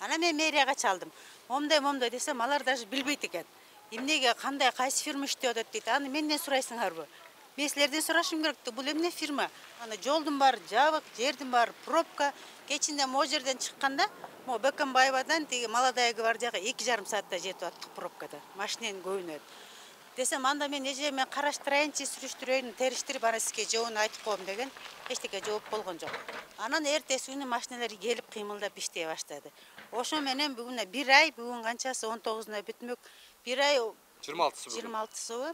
Анан мен мэрияга чалдым. Момдой десем, алар даже билбейт экен. Эмнеге, кандай, кайсы фирма иштеп атат дейт. Аны менден сурайсыңарбы? Мен силерден сурашым керек. Бул эмне фирма? Аны жолдун баары жабык, жердин баары пробка. Кечинде могу жерден чыкканда, могу Бекенбаевадан тиги Молодая гвардияга 2,5 саатта жетип аттык пробкада. Машиненин көбүнө. Десем, анда мен эже караштырайынчы, сүрүштүрөйүн, териштирип ана сизге жообун айтып коем деген. Эчтеке жооп болгон жок. Анан эртеси күнү машиналар келип кыймылдап иштей баштады. Ошо менен бүгүн 1 ай, бүгүн канчасы 19-уна бүтмөк. 1 ай 26-сы.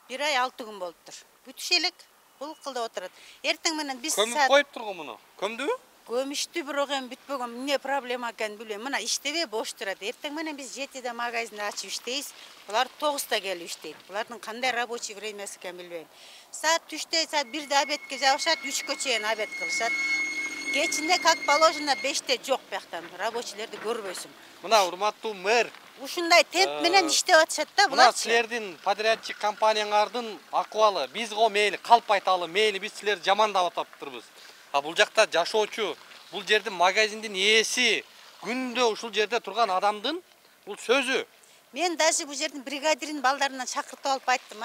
1 ай 6 күн болуптур. Бүтүш элек бул кылдап отурат. Эртең менен биз көмүп коюптур го муну. Көмдүбү? Көмүштү, бирок эми бүтпөгөн. Эмне проблема экенин билбейм. Мына иштебей бош турат. Эртең менен биз 7-де магазин ачып иштейбиз. Булар 9-да келип иштейт. Булардын кандай рабочий времясы экенин билбейм. Саат 3-те, саат 1-де обедке жабышат, 3-кө чейин обед кылышат. Кечинде как положено 5-те жок бияктан. Рабочийлерди көрбөйсүң. Мына урматтуу мэр, ушундай темп менен иштеп атышат да мына булар. силердин подрядчик компанияңардын акыбалы, биз го мейли калп айталы, мейли биз силерди жамандап атаптырбыз. Бул жакта жашоочу, бул жердин магазиндин ээси, күндө ушул жерде турган адамдын бул сөзү. Мен даже бул жердин бригадирин балдарынан чакыртып алып айттым,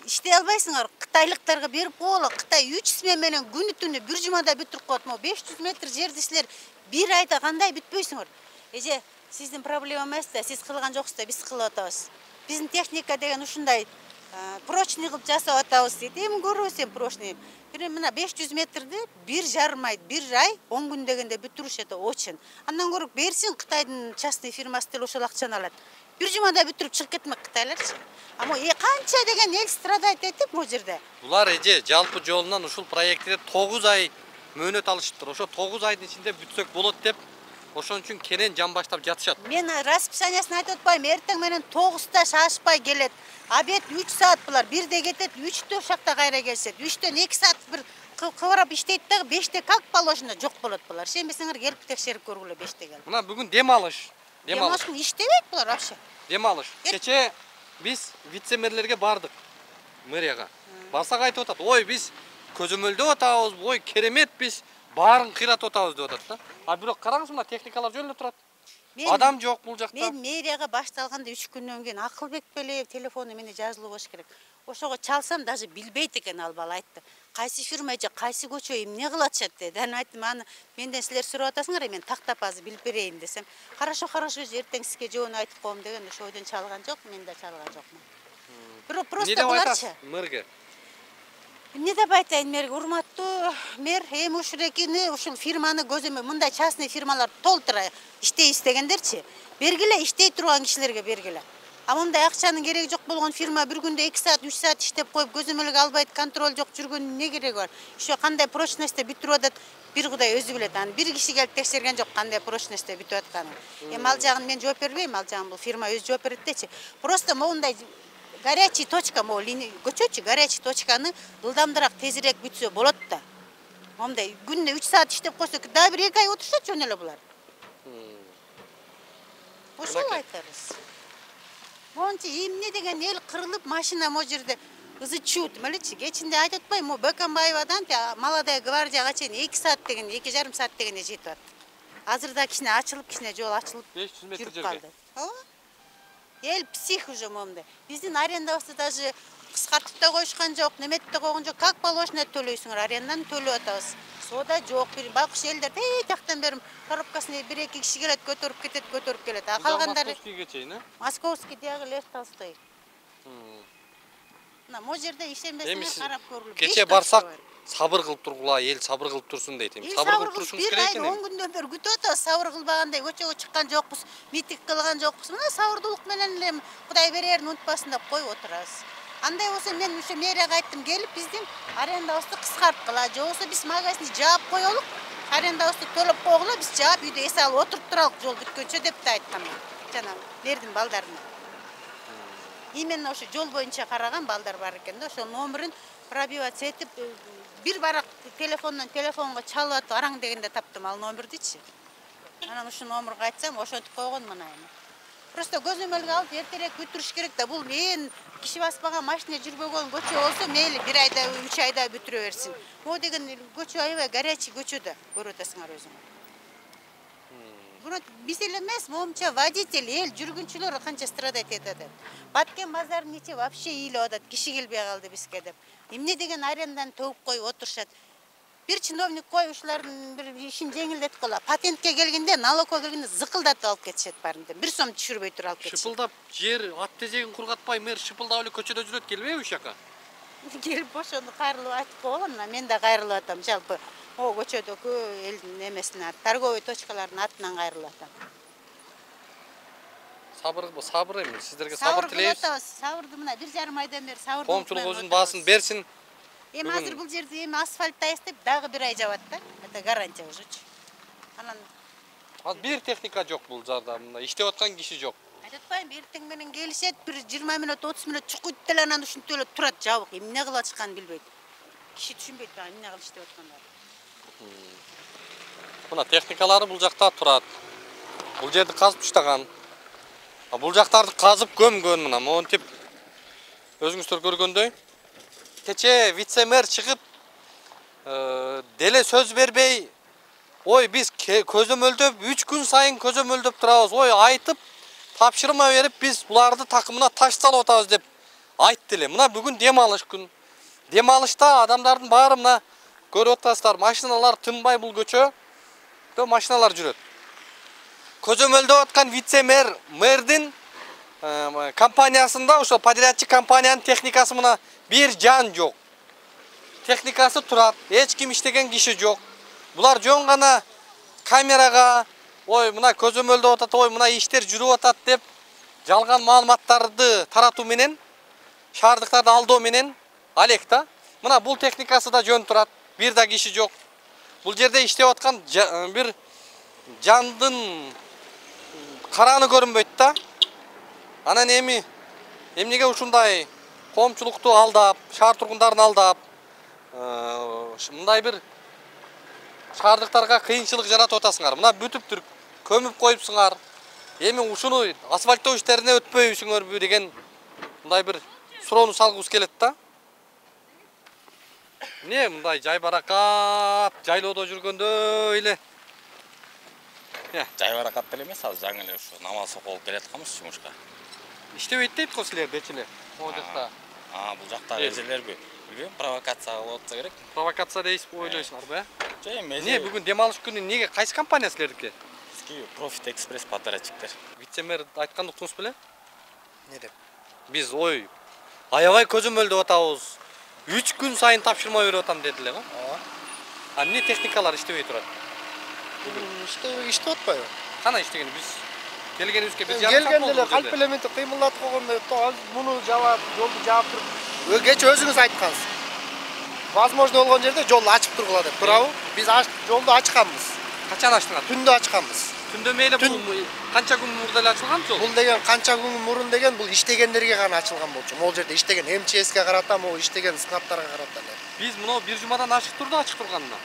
иштей албайсыңар, кытайлыктарга берип коелу. Кытай 3 смена менен күнү-түнү бир жумада бүтүрүп коет. 500 метр жерди силер 1 айда кандай бүтпөйсүңөр? Эже, сиздин проблема эмес да, сиз кылган жоксуз да, биз кылып атабыз. Биздин техника деген ушундай прочный кылып жасап атабыз дейт. Эми көрөсүң прочный. Мына 500 метрди 1,5 ай, 1 ай 10 күн дегенде бүтүрүшөт, очень. Андан көрүп берсин Кытайдын частный фирмасы деле ошол акчаны алат. Бир жумада бүтүрүп чыгып кетмек Кытайларчы. Ама канча деген эл страдайт этип могу жерде. Булар эже жалпы жолунан ушул проектте 9 ай мөөнөт алышыптыр. Ошо 9 айдын ичинде бүтсөк болот деп ошон үчүн кенен жан баштап жатышат. Мен расписаниясын айтып атпайм, эртең менен 9-та шашпай келет. Обед 3 саат булар, 1-де кетет, 3-тө ушакта кайра келишет. 3-төн 2 саат бир кыбырап иштейт да, 5-те как положено жок болот булар. Ишенбесеңер келип текшерип көргүлө 5-те келип. Мына бүгүн дем алыш. Дем алыш иштебейт булар вообще. Дем алыш. Кече биз вице-мэрлерге бардык мэрияга. Барсак айтып атат, ой биз көзөмөлдөп атабыз, ой керемет биз баарын кыйратып атабыз деп атат да. Бирок караңыз, мына техникалар жөн эле турат. Адам жок бул жакта. Мен мэрияга башталганда 3 күндөн кийин Акылбек беле телефону менде жазылуу болуш керек. Ошого чалсам даже билбейт экен ал бала айтты. Кайсы фирма же кайсы көчө эмне кылып атышат деди. Аны айттым, аны менден силер сурап атасыңар, мен тактап азыр билип берейин десем. Хорошо, эртең сизге жообун айтып коем деген ошо ойдон чалган жок, мен да чалган жокмун. Просто буларчы. Мэрге? Эмне деп айтайын мэрге, урматтуу мэр, эми ушурекини, ушул фирманы көзөмө, мындай частный фирмалар толтура иштей истегендерчи, бергиле иштей турган кишилерге бергиле. А мындай акчанын кереги жок болгон фирма бир күндө 2 саат, 3 саат иштеп коюп көзөмөлгө албайт, контроль жок жүргөн не кереги бар? Ошо кандай прочностьте бүтүрүп атат, бир Кудай өзү билет. Аны бир киши келип текшерген жок кандай прочностьте бүтүп атканын. Эми ал жагын мен жооп бербейм, ал жагын бул фирма өзү жооп берет дечи. Просто моундай горячий точка, могу көчөчү, горячий точканы ылдамдыраак тезирээк бүтсө болот да. Мондай күнүнө 3 саат иштеп койсо, дагы бир 2 ай отурушат жөн эле булар. Ошол айтабыз. Монча эмне деген эл кырылып, машина мо жерде ызы чуут, мелечи. Кечинде айтып атпайм, Бекамбаевадан Молодая гвардияга чейин 2 саат деген, 2,5 саат дегенде жетип атат. Азырда кичине ачылып, кичине жол ачылып 500 метр жүрүп жерге. калды. Эл псих уже момда. Биздин арендабызды даже кыскартып да коюшкан жок, неметип да койгон жок. Как положено төлөйсүңөр, аренданы төлөп атабыз. Сода жок, бир байкуш элдер жактан берим коробкасына 1-2 киши келет, көтөрүп кетет. А калгандары Московскийге чейин, а? Московский дагы Лев Толстой. Мына мо жерде ишенбесеңер карап көргүлө. Кече барсак, сабыр кылып тургула, эл сабыр кылып турсун дейт. Сабыр кылып турушубуз керек экен. 10 күндөн бери күтүп атабыз, сабыр кылбагандай көчөгө чыккан жокпуз, митинг кылган жокпуз. Мына сабырдуулук менен эле Кудай берерин унутпасын деп коюп отурабыз. Андай болсо мен ушу мэрияга айттым, келип биздин арендабызды кыскарткыла, же болбосо биз магазинди жаап коелук, арендабызды төлөп койгула, биз жаап үйдө эс алып отуруп туралык жол бүткөнчө деп да айткам. Жана мэрдин балдарына. Именно ошо жол боюнча караган балдар бар экен да, ошо номерин пробиваться этип, бир барак телефонго чалып атып араң дегенде таптым ал номердичи. Анан ушу номерге айтсам, ошентип койгон мына эми. Просто көзөмөлгө алып эртерээк бүтүрүш керек да. Бул мен киши баспаган машина жүрбөгөн көчө болсо, мейли 1 айда, 3 айда бүтүрө берсин. Могу деген көчө аябай горячий көчө да, көрүп атасыңар өзүңөр. Биз эле эмес, момча водитель, эл жүргүнчүлөр канча страдать этет. Баткен базарын ичи вообще ыйлап атат, киши келбей калды бизге деп. Эмне деген аренданы төгүп коюп отурушат. Бир чиновник коюп ушулардын бир ишин жеңилдетип коела. Патентке келгенде, налогко келгенде зыкылдатып алып кетишет баарында. 1 сом түшүрбөй туруп алып кетишет. Шыпылдап жер ат тезегин кургатпай, мэр шыпылдап эле көчөдө жүрөт, келбейби ушул жака? Келип ошону кайрылып айтып койгон, мен да кайрылып атам. Жалпы о көчөдөгү элдин эмесине, торговый точкалардын атынан кайрылып атам. Сабыр эми, сиздерге сабыр тилейбиз. Сабырды мына 1,5 айдан бери сабыр. Коомчулук өзүнүн баасын берсин. Эми азыр бул жерди эми асфальт тайыстып, дагы 1 ай жабат да. Это гарантия ужечи. Анан бир техника жок бул жерде, мына иштеп аткан киши жок. Айтпайм, эртең менен келишет, бир 20 минут, 30 минут чукуйт деле анан ушинтип эле турат жабык. Эмне кылып атышканын билбейт. Киши түшүнбөйт да, эмне кылып иштеп аткандарын. Мына техникалары бул жакта турат. Бул жерди казып таштаган. Бул жактарды казып көмгөн мына, монтип өзүңүздөр көргөндөй. Кече вице-мэр чыгып, деле сөз бербей, ой биз көзөмөлдөп, 3 күн сайын көзөмөлдөп турабыз, ой айтып, тапшырма берип, биз буларды такымына таш салып атабыз деп айтты эле. Мына бүгүн дем алыш күн. Дем алышта адамдардын баары мына көрүп атасыздар, машиналар тынбай бул көчө. Машиналар жүрөт. Көзөмөлдөп аткан вице-мэр, мэрдин компаниясында, ошо подрядчик компаниянын техникасы мына бир жан жок. Техникасы турат, эч ким иштеген киши жок. Булар жөн гана камерага, ой мына көзөмөлдөп атат, ой мына иштер жүрүп атат деп жалган маалыматтарды таратуу менен, шаардыктарды алдоо менен алек да. Мына бул техникасы да жөн турат, бир да киши жок. Бул жерде иштеп аткан бир жандын караны көрүнбөйт да. Анан эмнеге ушундай коомчулукту алдап, шаар тургундарын алдап, мындай бир шаардыктарга кыйынчылык жаратып атасыңар. Мына бүтүп көмүп коюпсуңар. Эми ушуну асфальттоо иштерине өтпөйсүңөрбү деген мындай бир суроону салгыбыз келет да. Не мындай жай баракат, жайлоодо жүргөндөй эле. Жай баракат деле эмес, азыр жаңы эле ушу намаз окуп келе атканбыз жумушка. Иштебейт дейт го силер бечиле. Могу жакта. Бул жактагы эжелерби? Билбейм, провокация кылып атса керек. Провокация дейсиз ойлойсуңарбы, Жок эмес. Не бүгүн дем алыш күнү неге кайсы компания силердики? Бизки Profit Express подрядчиктер. Вице-мэр айткан уктуңуз беле? Не деп? Биз ой Аябай көзөмөлдөп атабыз. 3 күн сайын тапшырма берип атам дедилер го. А эмне техникалар иштебей турат? İşte atpayбы. Кана иштеген биз келгенибизге биз Келгенде эле калп элементи кыймылдатып койгондой муну жаап, жолду жаап туруп. Кече өзүңүз айткансыз. Возможно болгон жерде жолду ачып тургула деп, туурабы? Биз жолду ачканбыз. Качан ачтыңар? Түндө ачканбыз. Түндө мейли бул канча күн мурда эле ачылган жол? Бул деген канча күн мурун деген бул иштегендерге гана ачылган болчу. Могул жерде иштеген МЧСке карата, могу иштеген сынаптарга карата эле. Биз муну бир жумадан ашык турду ачык турганына.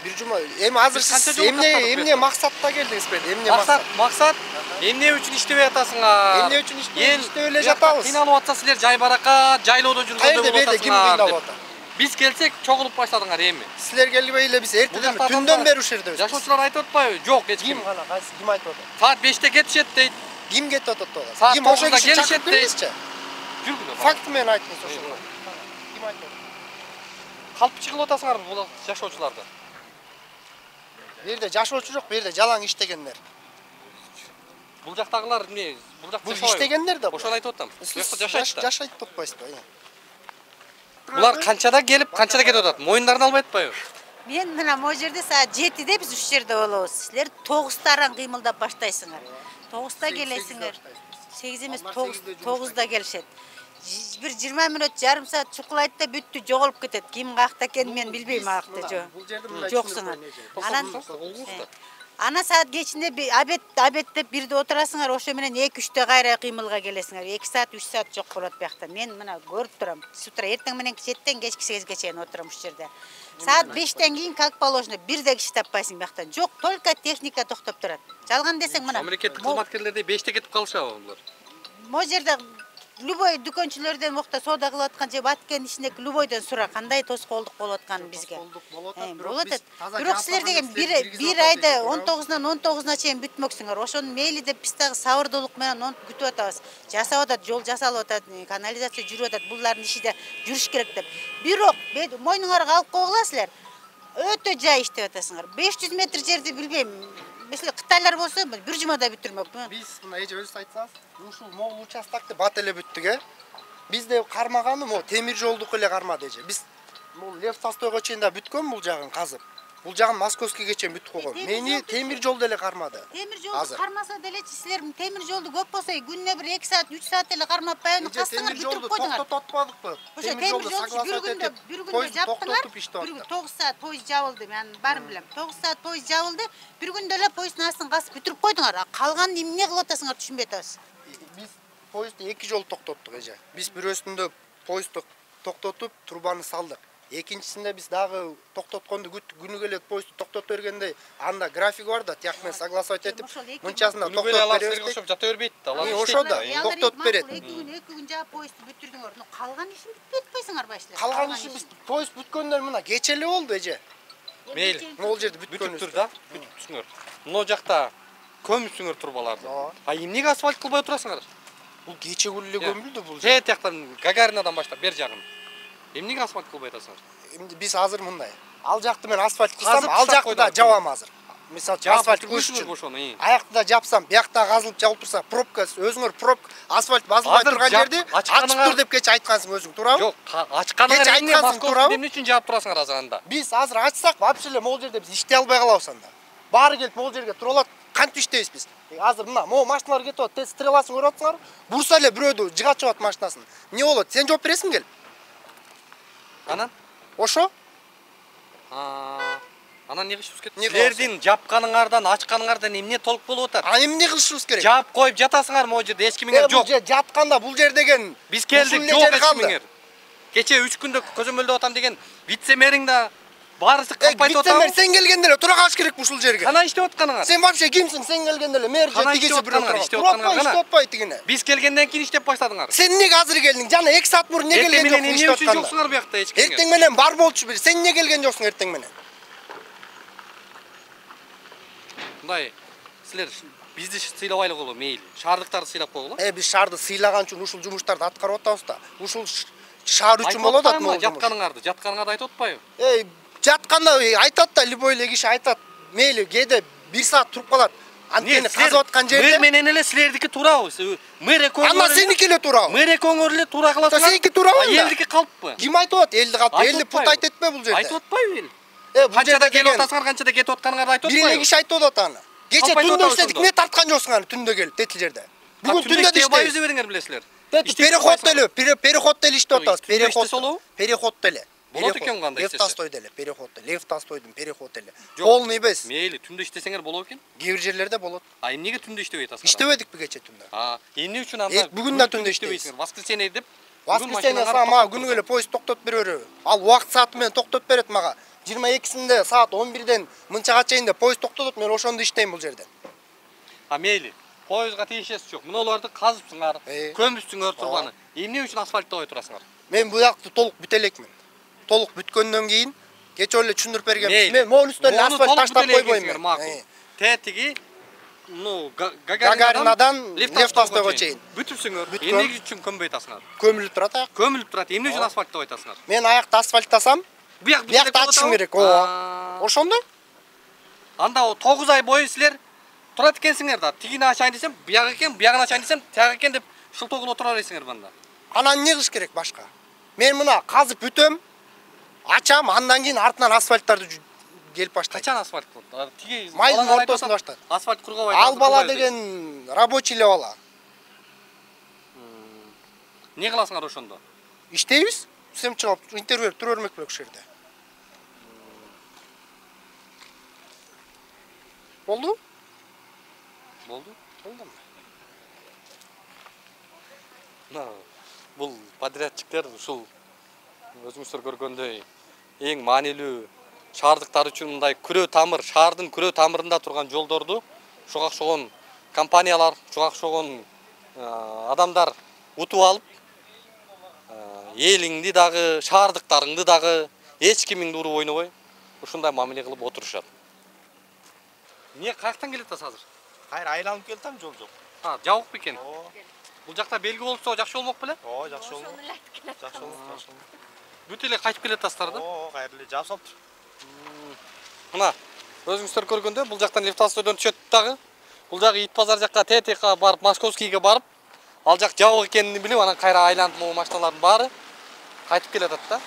Бир жума. Эми азыр сиз эмне максатта келдиңиз бе? Эмне максат? Максат эмне үчүн иштебей атасыңар? Эмне үчүн иштебей эле жатабыз? Кыйналып атса силер жай баракат, жайлоодо жүргөндө болот атасыңар. Ким кыйналып атат? Биз келсек чогулуп баштадыңар эми. Силер келбей эле биз эртеден түндөн бери ушул жердебиз. Жашоочулар айтып атпайбы? Жок, эч ким. Ким гана, кайсы ким айтып атат? Саат 5те кетишет дейт. Ким кетип атат ага? Саат Ким ошо 9да киши келишет чакырып дейт. келесичи? Жүргүлө. Факт менен айтыңыз ошону. Ким айтып атат? Калп чыгылып атасыңар бул жашоочуларды. Бу жерде жашоочу жок, бу жерде жалаң иштегендер. Бул жактагылар эмне? Бул жакта Бул иштегендер да. Ошону айтып атам. Бул жакта жашайт да. Жашайт деп койсузбу? Булар канчада келип, канчада кетип атат? Моюндарын албай атпайбы? Мен мына могу жерде саат 7-де биз ушул жерде болобуз. Силер 9-таран кыймылдап баштайсыңар. 9-да келесиңер. 8 эмес 9-да келишет. Бир 20 мүнөт, жарым саат чукулайт да бүттү, жоголуп кетет. Ким каякта экенин мен билбейм акты жо. Жоксуңар. Ана саат кечинде обед деп бирде отурасыңар, ошо менен 2-3те кайра кыймылга келесиңер. 2 саат, 3 саат жок болот биякта. Мен мына көрүп турам. С утра эртең менен кечеттен кечки 8ге чейин отурам ушул жерде. Саат 5тен кийин как положено бирде киши таппайсың биякта. Жок, только техника токтоп турат. Жалган десең мына. Мамлекеттик кызматкерлерде 5те кетип калышабы булар? Могу жерде любой дүкөнчүлөрдөн мукта соода кылып аткан же баткен ишиндеги любойдон сура, кандай тоскоолдук болуп атканын бизге. Болот. Бирок силер деген бир айда 19-нан 19-на чейин бүтмөксүңөр. Ошону мейли деп биз дагы сабырдуулук менен күтүп атабыз. Жасап атат, жол жасалып атат, канализация жүрүп атат. Булардын иши да жүрүш керек деп. Бирок мойнуңарга алып койгула силер. Өтө жай иштеп атасыңар. 500 метр жерди билбейм. Mesela Kıtaylar olsa bir cumada bitirmek. Biz buna iyice öz saytsanız, uşul Moğol участокты бат эле бүттүк, э? Биз де кармаганы мо темир жолдук эле кармады эже. Биз бул Лев Толстойго чейин да бүткөн бул жагын казып. Бул жагын Московскийге чейин бүтүп койгон. Мени темир жолду эле кармады. Темир жолду кармаса делечи силер темир жолду көп болсо күнүнө бир 2 саат, 3 саат эле кармап баягы кастыңар бүтүрүп койдуңар. Токтотпадыкпы? Темир жолду bir күндө жаптыңар. 9 саат поезд жабылды, мен барын билем. 9 саат поезд жабылды, bir күндө эле поезддин астын касып бүтүрүп койдуңар. Калганын эмне кылып атасыңар түшүнбөй атабыз. Биз поездду 2 жолу токтоттук эже. Биз бирөөсүндө поездду токтотуп турбаны салдык. Экинчисинде биз дагы токтотконду күттүк. Күнү келет поездду токтотуп бергенде анда график бар да, тияк менен согласовать этип, мынчасында токтотуп беребиз. Жата бербейт да. Ошо да токтотуп берет. 2 күн жаап поездду бүтүрдүңөр. Калган ишин бүтпөй атпайсыңар башлар. Калган иши биз поезд бүткөндөн мына кече эле болду эже. Мейли. Могул жерде бүткөнүбүз да, бүтүпсүңөр. Мына жакта көмүпсүңөр турбаларды. А эмнеге асфальт кылбай турасыңар? Бул кече күнү эле көмүлдү бул. Же тияктан Гагаринадан баштап бер жагын. Эмнеге асфальт кылбай атасыңар? Эми биз азыр мындай. Ал жакты мен асфальт кылсам, ал жакты да жабам азыр. Мисалы асфальт кылыш үчүн. Аякты да жапсам, биякта казылып жабылып турса, пробка өзүңөр пробка асфальт басылбай турган жерди ачып тур деп кече айткансың өзүң, туурабы? Жок, ачканыңар эмне Московский эмне үчүн жаап турасыңар азыр анда? Биз азыр ачсак, вообще эле могул жерде биз иштей албай калабыз анда. Баары келип могул жерге туруп алат, кантип иштейбиз биз? Азыр мына могу машиналар кетип атат, тест стреласын көрүп атсыңарбы? Бурса эле бирөөдү жыгачып атат машинасын. Эмне болот? Сен жооп бересиң кел. Анан? Ошо? Анан эмне кылышыбыз керек? Силердин жапканыңардан, ачканыңардан эмне толук болуп атат? А эмне кылышыбыз керек? Жаап коюп жатасыңар могу жерде, эч кимиңер жок. Бул жатканда бул жер деген биз келдик, жок эч кимиңер. Кече 3 күндө көзөмөлдөп атам деген вице-мэриң да баарысы каппай атабы. Вице-мэр сен келгенде эле тура калыш керек ушул жерге. Кана иштеп атканыңар? Сен вообще кимсиң? Сен келгенде эле мэр же тигиси бирөө турат. Иштеп атканыңар кана? Иштеп атпайт тигине. Биз келгенден кийин иштеп баштадыңар. Сен эмнеге азыр келдиң? Жана 2 саат мурун эмне келген жоксуң иштеп атканда? Эмне үчүн жоксуңар буякта эч кимге? Эртең менен бар болчу бир. Сен эмне келген жоксуң эртең менен? Мындай, силер бизди сыйлабайлы боло мейли. Шаардыктарды сыйлап койгула. Биз шаарды сыйлаган үчүн ушул жумуштарды аткарып атабыз да. Ушул шаар үчүн болот да могул. Жатканыңарды айтып атпайбы? Жатканда айтат да, любой эле киши айтат. Мейли, кээде 1 саат туруп калат. Антени казып аткан жерде. Мэр менен эле силердики туурабы? Мэр экөөңөр. Анда сеники эле туурабы? Мэр экөөңөр эле туура кыласыңар. Сеники туурабы? Элдики калппы? Ким айтып атат? Элди калппы. Элди пут айтып атпайбы бул жерде? Айтып атпайбы эл? Бул Канчада жерде келип атасыңар, канчада кетип атканыңарды айтып Бир атпайбы? эле киши айтып атат аны. Кече түндө иштедик, эмне тарткан жоксуң аны түндө келип тетил жерде. Бүгүн түндө да бай иштейбиз. жүзө бериңер билесилер. Переход эле, переход эле иштеп атабыз. Переход эле. Болот экен кандай иштесе. Лев Толстойдо эле, переход эле. Лев Толстойдун переход эле. Полный эмес. Мейли, түндө иштесеңер болот экен. Кээ бир жерлерде болот. Эмнеге түндө иштебей атасыңар? Иштебедикпи кече түндө. Эмне үчүн анда? Бүгүн да түндө иштебейсиңер. Воскресенье деп. Воскресенье мага күнүгө эле поезд токтотуп берип. Ал убакыт сааты менен токтотуп берет мага. 22-синде саат 11ден мынчага чейин деп поезд токтотот, мен ошондо иштейм бул жерде. Мейли. Поездга тийишеси жок. Мунуларды казыпсыңар, көмүпсүңөр турбаны. Эмне үчүн асфальтта отурасыңар? Мен бул жакты толук бүтө элекмин. Толук бүткөндөн кийин кече эле түшүндүрүп бергенбиз. Мен могул үстүнө асфальт таштап койбойм. Тетиги Гагаринадан Лев Толстойго чейин. Бүтүпсүңөр. Эмне үчүн көмбөй атасыңар? Көмүлүп турат аяк. Көмүлүп турат. Эмне үчүн асфальтта айтасыңар? Мен аякты асфальттасам, биякты ачышым керек. Ошондо? Анда 9 ай бою силер турат экенсиңер да. Тигини ачайын десем, бияк экен, биягын ачайын десем, тияк экен деп шылтоо кылып отура бересиңер банда. Анан эмне кылыш керек башка? Мен мына казып бүтөм, ачам, андан кийин артынан асфальттарды келип баштайт. Качан асфальт кылды? Тиги майдын ортосунда баштайт. Асфальт кургабайт. Ал бала деген рабочий эле бала. Не кыласыңар ошондо? Иштейбиз. Сөмчү алып интервью берип тура бермек белек ушул жерде. Болду? Болду? Бул подрядчиктер ушул өзүңүздөр көргөндөй эң маанилүү шаардыктар үчүн мындай күрөө тамыр, шаардын күрөө тамырында турган жолдорду ушуга окшогон компаниялар, ушуга окшогон адамдар утуп алып, элиңди дагы, шаардыктарыңды дагы эч кимиңди уруп ойнобой ушундай мамиле кылып отурушат. Эмне каяктан келет азыр? Кайра айланып келдим, жол жок. Жабык бекен. Бул жакта белги болсо жакшы болмок беле? Жакшы болмок. Жакшы болмок. Бүт эле кайтып келет атасыздар да? Кайра эле жаап салыптыр. Мына өзүңүздөр көргөндөй бул жактан Лев Толстойдон түшөт дагы. Бул жагы ит базар жакка ТТК барып, Московскийге барып, ал жак жабык экенин билип, анан кайра айланып могу машиналардын баары кайтып келет атат да.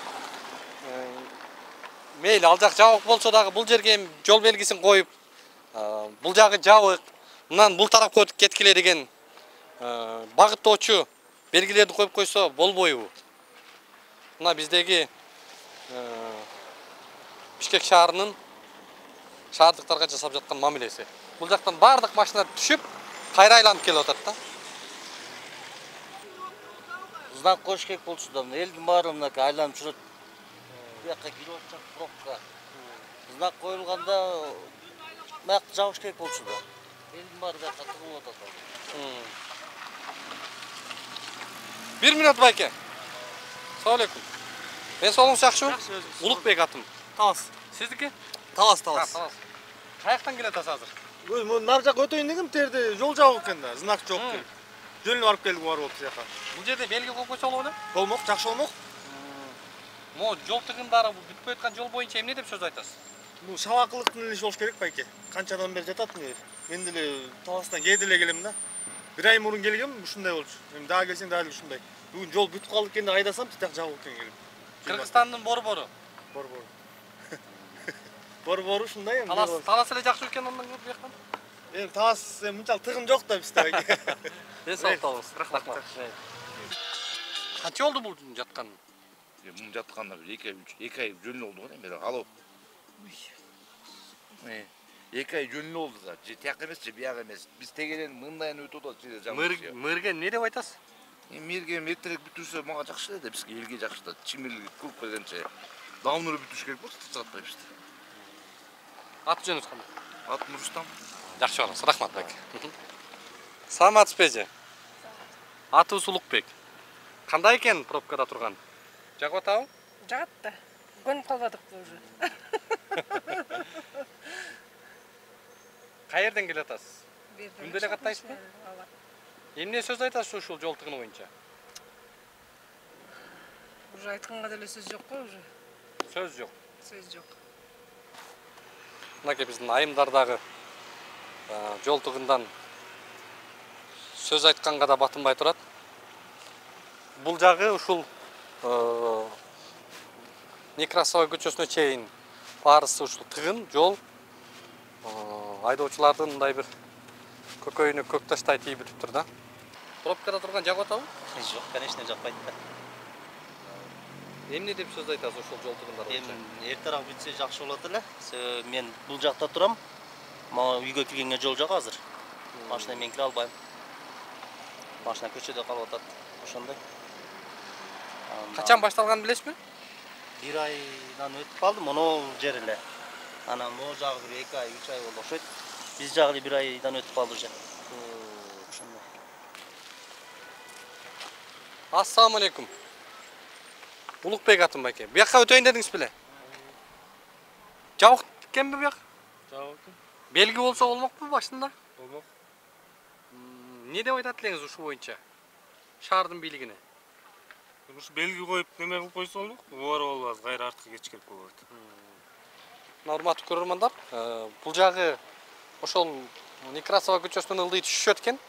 Мейли ал жак жабык болсо дагы бул жерге жол белгисин коюп, бул жагы жабык, мындан бул тарапка өтүп кеткиле деген багыттоочу белгилерди коюп койсо болбойбу? Мына биздеги Бишкек шаарынын шаардыктарга жасап жаткан мамилеси. Бул жактан бардык машина түшүп, кайра айланып келип атат да. Знак коюш керек болчу да, элдин баары мынакей айланып жүрөт. Буякка кирип атат пробка. Знак коюлганда буякты жабыш керек болчу да. Элдин баары буякка тыгылып атат. 1 минут байке. Assalamu alaykum. Men so'lingiz yaxshimi? Ulug'bek atim. Талас. Sizniki? Талас. Qayoqdan kelasiz hozir? Нар жак өтөйүн дегем, терде жол жабык экен да, знак жок экен. Жөнүнө барып келдик, бар болуп жака. Бул жерде белги коюп койсо болобу? Болмок, жакшы болмок. Мо жол тыгындары бүтпөй аткан жол боюнча эмне деп сөз айтасыз? Бул шабакылыктын иши болуш керек байке. Канчадан бери жатат мен деле Таластан кээде эле келем да. 1 ай мурун келгем, ушундай болчу. Эми дагы келсең дагы ушундай. Бүгүн жол бүтүп калды экен деп айдасам, тияк жабык экен келип. Кыргызстандын борбору. Борбору ушундай эми. Талас эле жакшы экен андан көрүп бияктан. Эми Талас мынчалык тыгын жок да бизде байке. Мен сау табыз. Рахмат. Канча болду бул жаткан? Бул жатканда 2 ай жөнүнө болду го эми. Алып. 2 ай жөнүнө болду да. Же тияк эмес, же бияк эмес. Биз тегерен мындайын өтүп атат. Мэрге эмне деп айтасыз? Мэрге эртерээк бүтүрсө мага жакшы эле да, бизге элге жакшы да. Чимирлик көп келгенче давнура бүтүш керек болчу, сатпайбыз. Аты жөнүңүз кандай? Атым Рустам. Жакшы болуңуз, рахмат байке. Саламатсызбы? Атыбыз Улукбек. Кандай экен пробкада турган? Жагып атабы? Жагат да. Көнүп калбадыкпы уже. Каерден келе атасыз? Күндө эле каттайсызбы? Эмне сөз айтасыз ушул жол тыгыны боюнча? Уже айтканга деле сөз жок го уже. Сөз жок. Сөз жок. Мынакей биздин айымдардагы жолтугундан сөз айтканга да батынбай турат. Бул жагы ушул Некрасова көчөсүнө чейин барысы ушул тыгын жол. Айдоочулардын мындай бир көкөйүнө көк таштай тийип бүтүптүр да. Пробкада турган жагып атабы? Жок, конечно, жакпайт да. Эмне деп сөз айтасыз ошол жол тыгындар боюнча? Эртерээк бүтсө жакшы болот эле. Мен бул жакта турам. Мага үйгө киргенге жол жок азыр. Машина менен кире албайм. Машина көчөдө калып атат. Ошондой. Качан башталганын билесизби? 1 айдан өтүп калды, мону жер эле. Анан могу жагы бир 2 ай, 3 ай болду окшойт. Биз жагы 1 айдан өтүп калды уже. Ошондой. Ассаламу алейкум. Улукбек атым байке. Буякка өтөйүн дедиңиз беле? Жабык экенби буяк? Жабык. Белги болсо болмокпу башында? Болмок. Не деп айтат элеңиз ушу боюнча? Шаардын бийлигине. Ушу белги коюп неме кылып койсо болмок. Оор болбос, кайра артка кеч керек болот. Урматтуу көрөрмандар, бул жагы ошол Некрасова көчөсүнөн ылдый түшүшөт экен.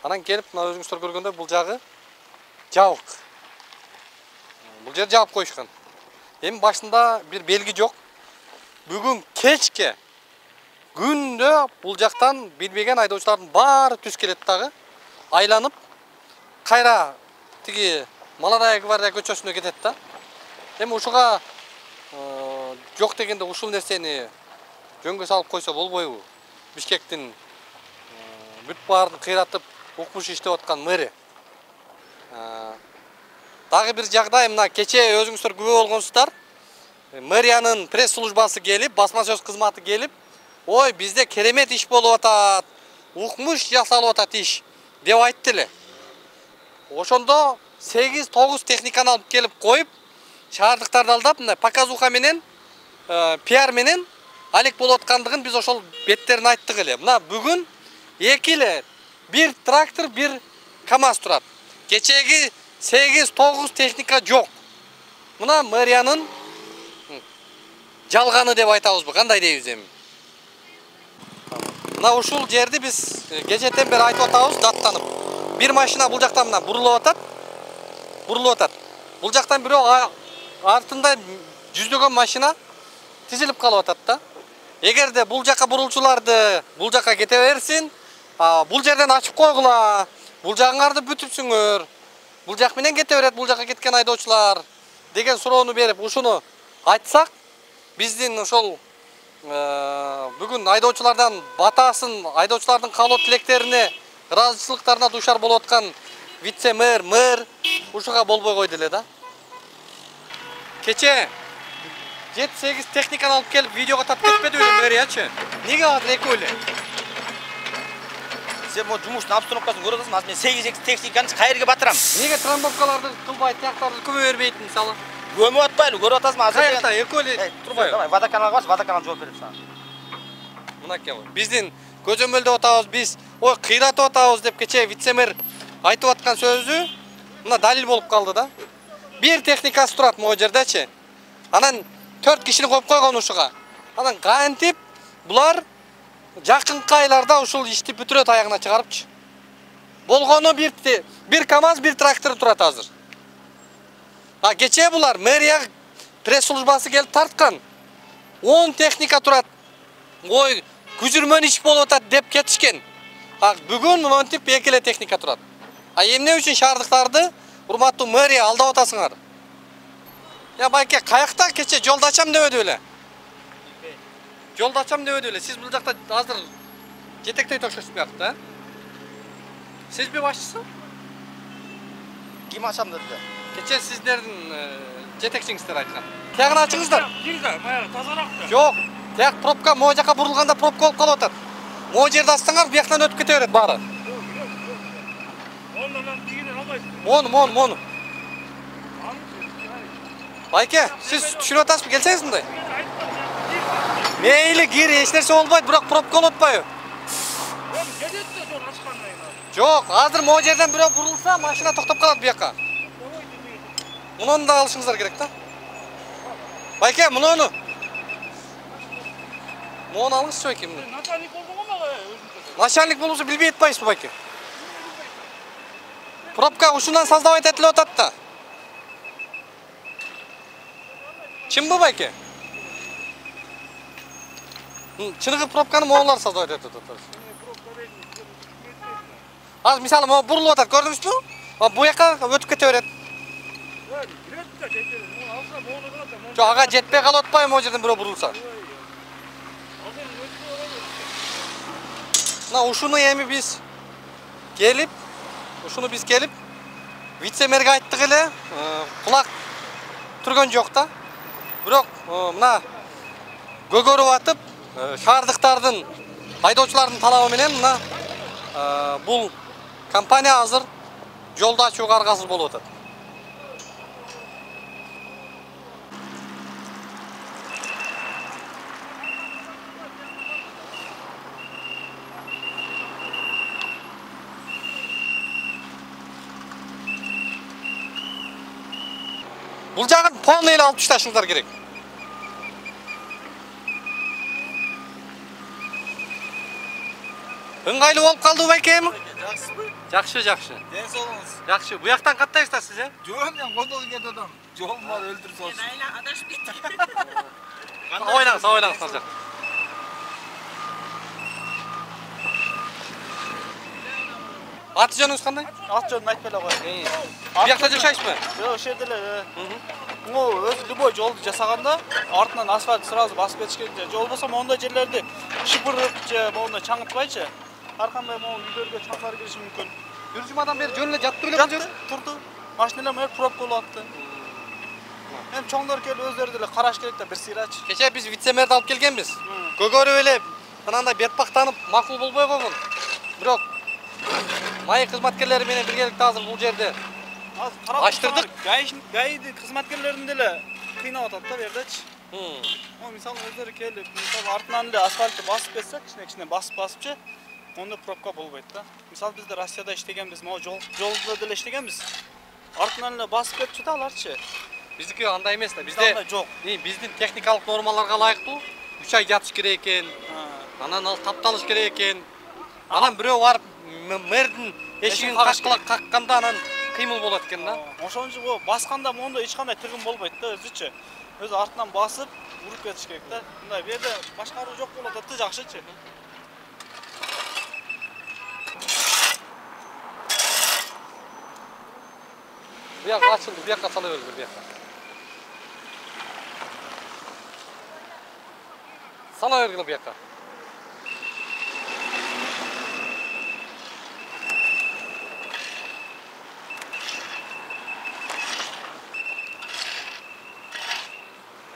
Анан келип, мына өзүңүздөр көргөндөй бул жагы жабык. Бул жер жаап коюшкан. Эми башында бир белги жок. Бүгүн кечке күндө бул жактан билбеген айдоочулардын баары түз келет дагы. Айланып кайра тиги Молодая гвардия көчөсүнө кетет да. Эми ушуга жок дегенде ушул нерсени жөнгө салып койсо болбойбу? Бишкектин бүт баарын кыйратып укмуш иштеп аткан мэри. Дагы бир жагдай, мына кече өзүңүздөр күбө болгонсуздар. Мэриянын пресс службасы келип, басма сөз кызматы келип, ой, бизде керемет иш болуп атат, укмуш жасалып атат иш деп айтты эле. Ошондо 8-9 техниканы алып келип коюп, шаардыктарды алдап, мына показуха менен, пиар менен алек болуп аткандыгын биз ошол беттерин айттык эле. Мына бүгүн 2 эле, бир трактор, бир КАМАЗ турат. Кечеги 8-9 техника жок. Мына мэриянын жалганы деп айтабызбы, кандай дейбиз эми? Мына ушул жерди биз кечетен бери айтып атабыз, даттанып. Бир машина бул жактан мына бурулуп атат. Бул жактан бирөө артында жүздөгөн машина тизилип калып атат да. Эгерде бул жака бурулчуларды бул жака кете берсин, бул жерден ачып койгула. Бул жагыңарды бүтүпсүңөр. Бул жак менен кете берет, бул жака кеткен айдоочулар деген суроону берип, ушуну айтсак, биздин ошол бүгүн айдоочулардан батасын, айдоочулардын каалоо тилектерине, ыраазычылыктарына дуушар болуп аткан вице-мэр, мэр ушуга болбой койду эле да. Кече 7-8 техниканы алып келип видеого тартып кетпеди беле мэриячы? Неге азыр экөө эле? Сен бул жумуштун обстановкасын көрүп атасың, азыр мен 8 техниканы кайерге батырам? Неге трамбовкаларды кылбай, тияктарды көмө бербейт мисалы? Көмүп атпайлы, көрүп атасың азыр. Каякта экөө эле турбайбы? Давай, водоканалга баш, водоканал жооп берет сага. Мынакей биздин көзөмөлдөп атабыз, биз ой кыйратып атабыз деп кече вице-мэр айтып аткан сөзү мына далил болуп калды да. Бир техникасы турат могу жердечи. Анан 4 кишини коюп койгон ушуга. Анан кантип булар жакынкы айларда ушул ишти бүтүрөт аягына чыгарыпчы. Болгону бир КАМАЗ, бир трактор турат азыр. Кече булар мэрия пресс службасы келип тарткан. 10 техника турат. Ой, күзүрмөн иш болуп атат деп кетишкен. Бүгүн монтип 2 эле техника турат. Эмне үчүн шаардыктарды урматтуу мэрия алдап атасыңар? Я байке, каякта кече жолду ачам дебеди беле? Жолду ачам дебеди беле? Сиз бул жакта азыр жетектей токшойсуз буякта, Сизби башчысы? Ким ачам деди? Кече сиздердин жетекчиңиздер айткан. Тиягын ачыңыздар. Кирда, мая тазараак да. Жок, тияк пробка могу жака бурулганда пробка болуп калып атат. Могу жерди ачсаңар, бияктан өтүп кете берет баары. Ондан тигине албайсың. Мону. Байке, сиз түшүнүп атасызбы? Келсеңиз мындай. Мейли кир, эч нерсе болбойт, бирок пробка болуп атпайбы? Жок, азыр могу жерден бирөө бурулса, машина токтоп калат буякка. Муну да алышыңыздар керек да. Байке, муну. Мону алыңызчы байке. Начальник болдың ғой мага өзүң. Начальник болуңузду билбей атпайсызбы байке? Пробка ушундан создавать этилип атат да. Чынбы байке? Чыныгы пробканы моңулар создавать этип атат. Азыр мисалы могу бурулуп атат, көрдүңүзбү? Бу жака өтүп кете берет. Жок, ага жетпей калып атпайбы могу жерден бирөө бурулса? Мына ушуну эми биз келип, вице-мэрге айттык эле, кулак түргөн жок да. Бирок мына көгөрүп атып, шаардыктардын, айдоочулардын талабы менен мына бул компания азыр жолду ачууга аргасыз болуп атат. Бул жагын полный эле алып ташташыңыздар керек. Ыңгайлуу болуп калдыбы байкем? Жакшысызбы? Жакшы, жакшы. Ден соолуңуз. Жакшы. Бу жактан каттайсыздар сиз, э? Жок, мен кондолуп кетем. Жолум бар өлтүрүп салсын. Мен айла адашып кеттим. Ойлаңыз, ар жак. Аты жөнүңүз кандай? Ат жөнүн айтпай эле коеюн. Бу жакта жашайсызбы? Жок, ошол жерде эле. Могу өзү любой жолду жасаганда артынан асфальт сразу басып кетиш керек. Же болбосо моундай жерлерди шыпырып же моундай чаңытпайчы. Ар кандай могу үйлөргө чаңдар кириши мүмкүн. Бир жумадан бери жөн эле жатты беле бул жер? Турду. Машиналар пробка болуп атты. Эми чоңдор келип өздөрү деле караш керек да, бир сыйрачы. Кече биз вице-мэрди алып келгенбиз. Көгөрүп эле мынандай бетпактанып макул болбой койгон. Бирок майы кызматкерлери менен биргеликте азыр бул жерде аштырдык. Гаиди кызматкерлерин деле кыйнап атат да бердечи. Мисалы өздөрү келип, мисалы артынан эле асфальтты басып кетсе, кичине басып-басыпчы, онда пробка болбойт да. Мисалы бизде Россияда иштегенбиз, могу жолдо деле иштегенбиз. Артынан эле басып кетчү да аларчы. Биздики андай эмес да. Бизде жок. Биздин техникалык нормаларга ылайыктуу 3 ай жатыш керек экен. Анан ал тапталыш керек экен. Анан бирөө барып мэрдин эшигин какканда анан кыймыл болот экен да. Ошон үчүн басканда мондо эч кандай тыгын болбойт да өзүчү. Өзү артынан басып, уруп кетиш керек да. Мындай бу жерде башкаруу жок болуп атат да, жакшычы. Bu yoqqa açıldı, bu yoqqa sala beraver, bu yoqqa. Sala bergil bu yoqqa.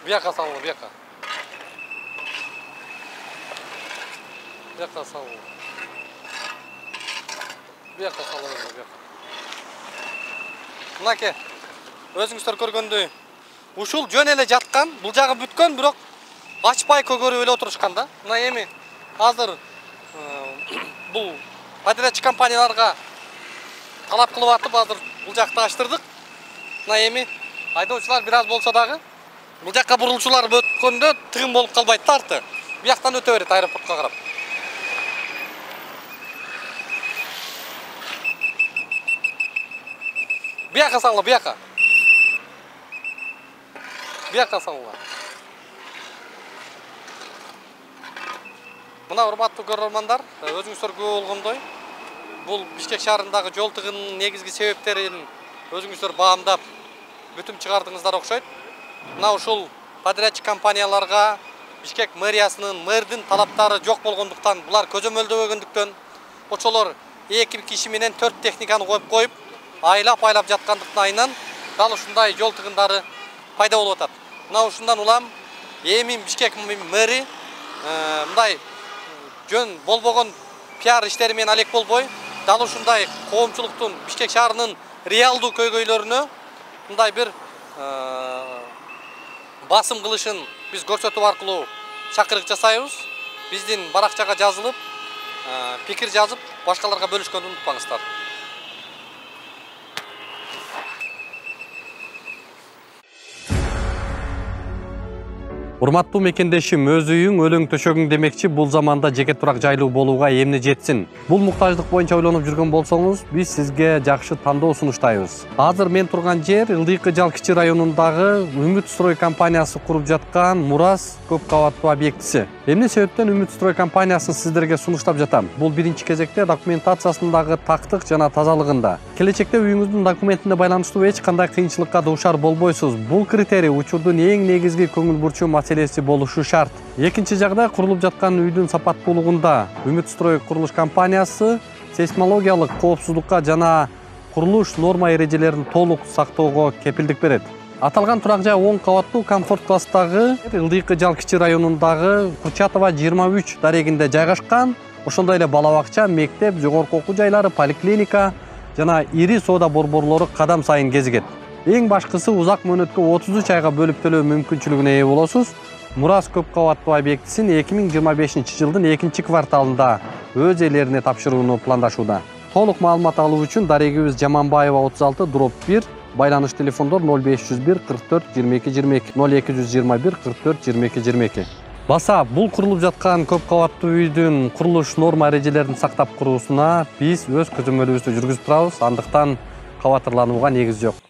Bu yoqqa sala, bu yoqqa. Bu yoqqa sala. Bu yoqqa sala bergil, bu yoqqa. Мынаке, өзүңүздөр көргөндөй, ушул жөн эле жаткан, бул жагы бүткөн, бирок ачпай көгөрүп эле отурушкан да. Мына эми азыр бул подрядчик компанияларга талап кылып атып, азыр бул жакты ачтырдык. Мына эми айдоочулар бир аз болсо дагы бул жакка бурулчулар өткөндө тыгын болуп калбайт да арты. Бу жактан өтө берет аэропортко карап. Bu yoqqa salla, bu yoqqa. Bu yoqqa salla. Мына урматтуу көрөрмандар, өзүңүздөр көрүп болгондой, бул Бишкек шаарындагы жол тыгынынын негизги себептерин өзүңүздөр баамдап бүтүм чыгардыңыздар окшойт. Мына ушул подрядчик компанияларга Бишкек мэриясынын, мэрдин талаптары жок болгондуктан, булар көзөмөлдөбөгөндүктөн ошолор 2 киши менен 4 техниканы коюп айлап жаткандыктын айынан дал ушундай жол тыгындары пайда болуп атат. Мына ушундан улам эми Бишкек мэри мындай жөн болбогон пиар иштери менен алек болбой, дал ушундай коомчулуктун Бишкек шаарынын реалдуу көйгөйлөрүнө мындай бир басым кылышын биз көрсөтүү аркылуу чакырык жасайбыз. Биздин баракчага жазылып, пикир жазып, башкаларга бөлүшкөндү унутпаңыздар. Урматтуу мекендешим, өз үйүң, өлөң төшөгүң демекчи, бул заманда жеке турак жайлуу болууга эмне жетсин? Бул муктаждык боюнча ойлонуп жүргөн болсоңуз, биз сизге жакшы тандоо сунуштайбыз. Азыр мен турган жер Ылдыйкы Жал кичи районундагы Үмүт строй компаниясы куруп жаткан Мурас көп кабаттуу объектиси. Эмне себептен Үмүт строй компаниясын сиздерге сунуштап жатам? Бул биринчи кезекте документациясындагы тактык жана тазалыгында. Келечекте үйүңүздүн документине байланыштуу эч кандай кыйынчылыкка дуушар болбойсуз. Бул критерий учурдун эң негизги көңүл бурчу маселеси болушу шарт. Экинчи жагдай, курулуп жаткан үйдүн сапаттуулугунда Үмүт строй курулуш компаниясы сейсмологиялык коопсуздукка жана курулуш норма эрежелерин толук сактоого кепилдик берет. Аталган турак жай 10 кабаттуу комфорт класстагы Ылдыйкы Жал кичи районундагы Курчатова 23 дарегинде жайгашкан. Ошондой эле бала бакча, мектеп, жогорку окуу жайлары, поликлиника жана ири соода борборлору кадам сайын кезигет. Эң башкысы, узак мөөнөткө 33 айга бөлүп төлөө мүмкүнчүлүгүнө ээ болосуз. Мурас көп кабаттуу объектисин 2025 жылдын 2 кварталында өз ээлерине тапшырууну пландашууда. Толук маалымат алуу үчүн дарегибиз Жаманбаева 36/1, байланыш телефондор 0501 44 22 22, 0221 44 22 22. Баса, бул курулуп жаткан көп кабаттуу үйдүн курулуш норма эрежелерин сактап куруусуна биз өз көзөмөлүбүздү жүргүзүп турабыз. Андыктан кабатырланууга негиз жок.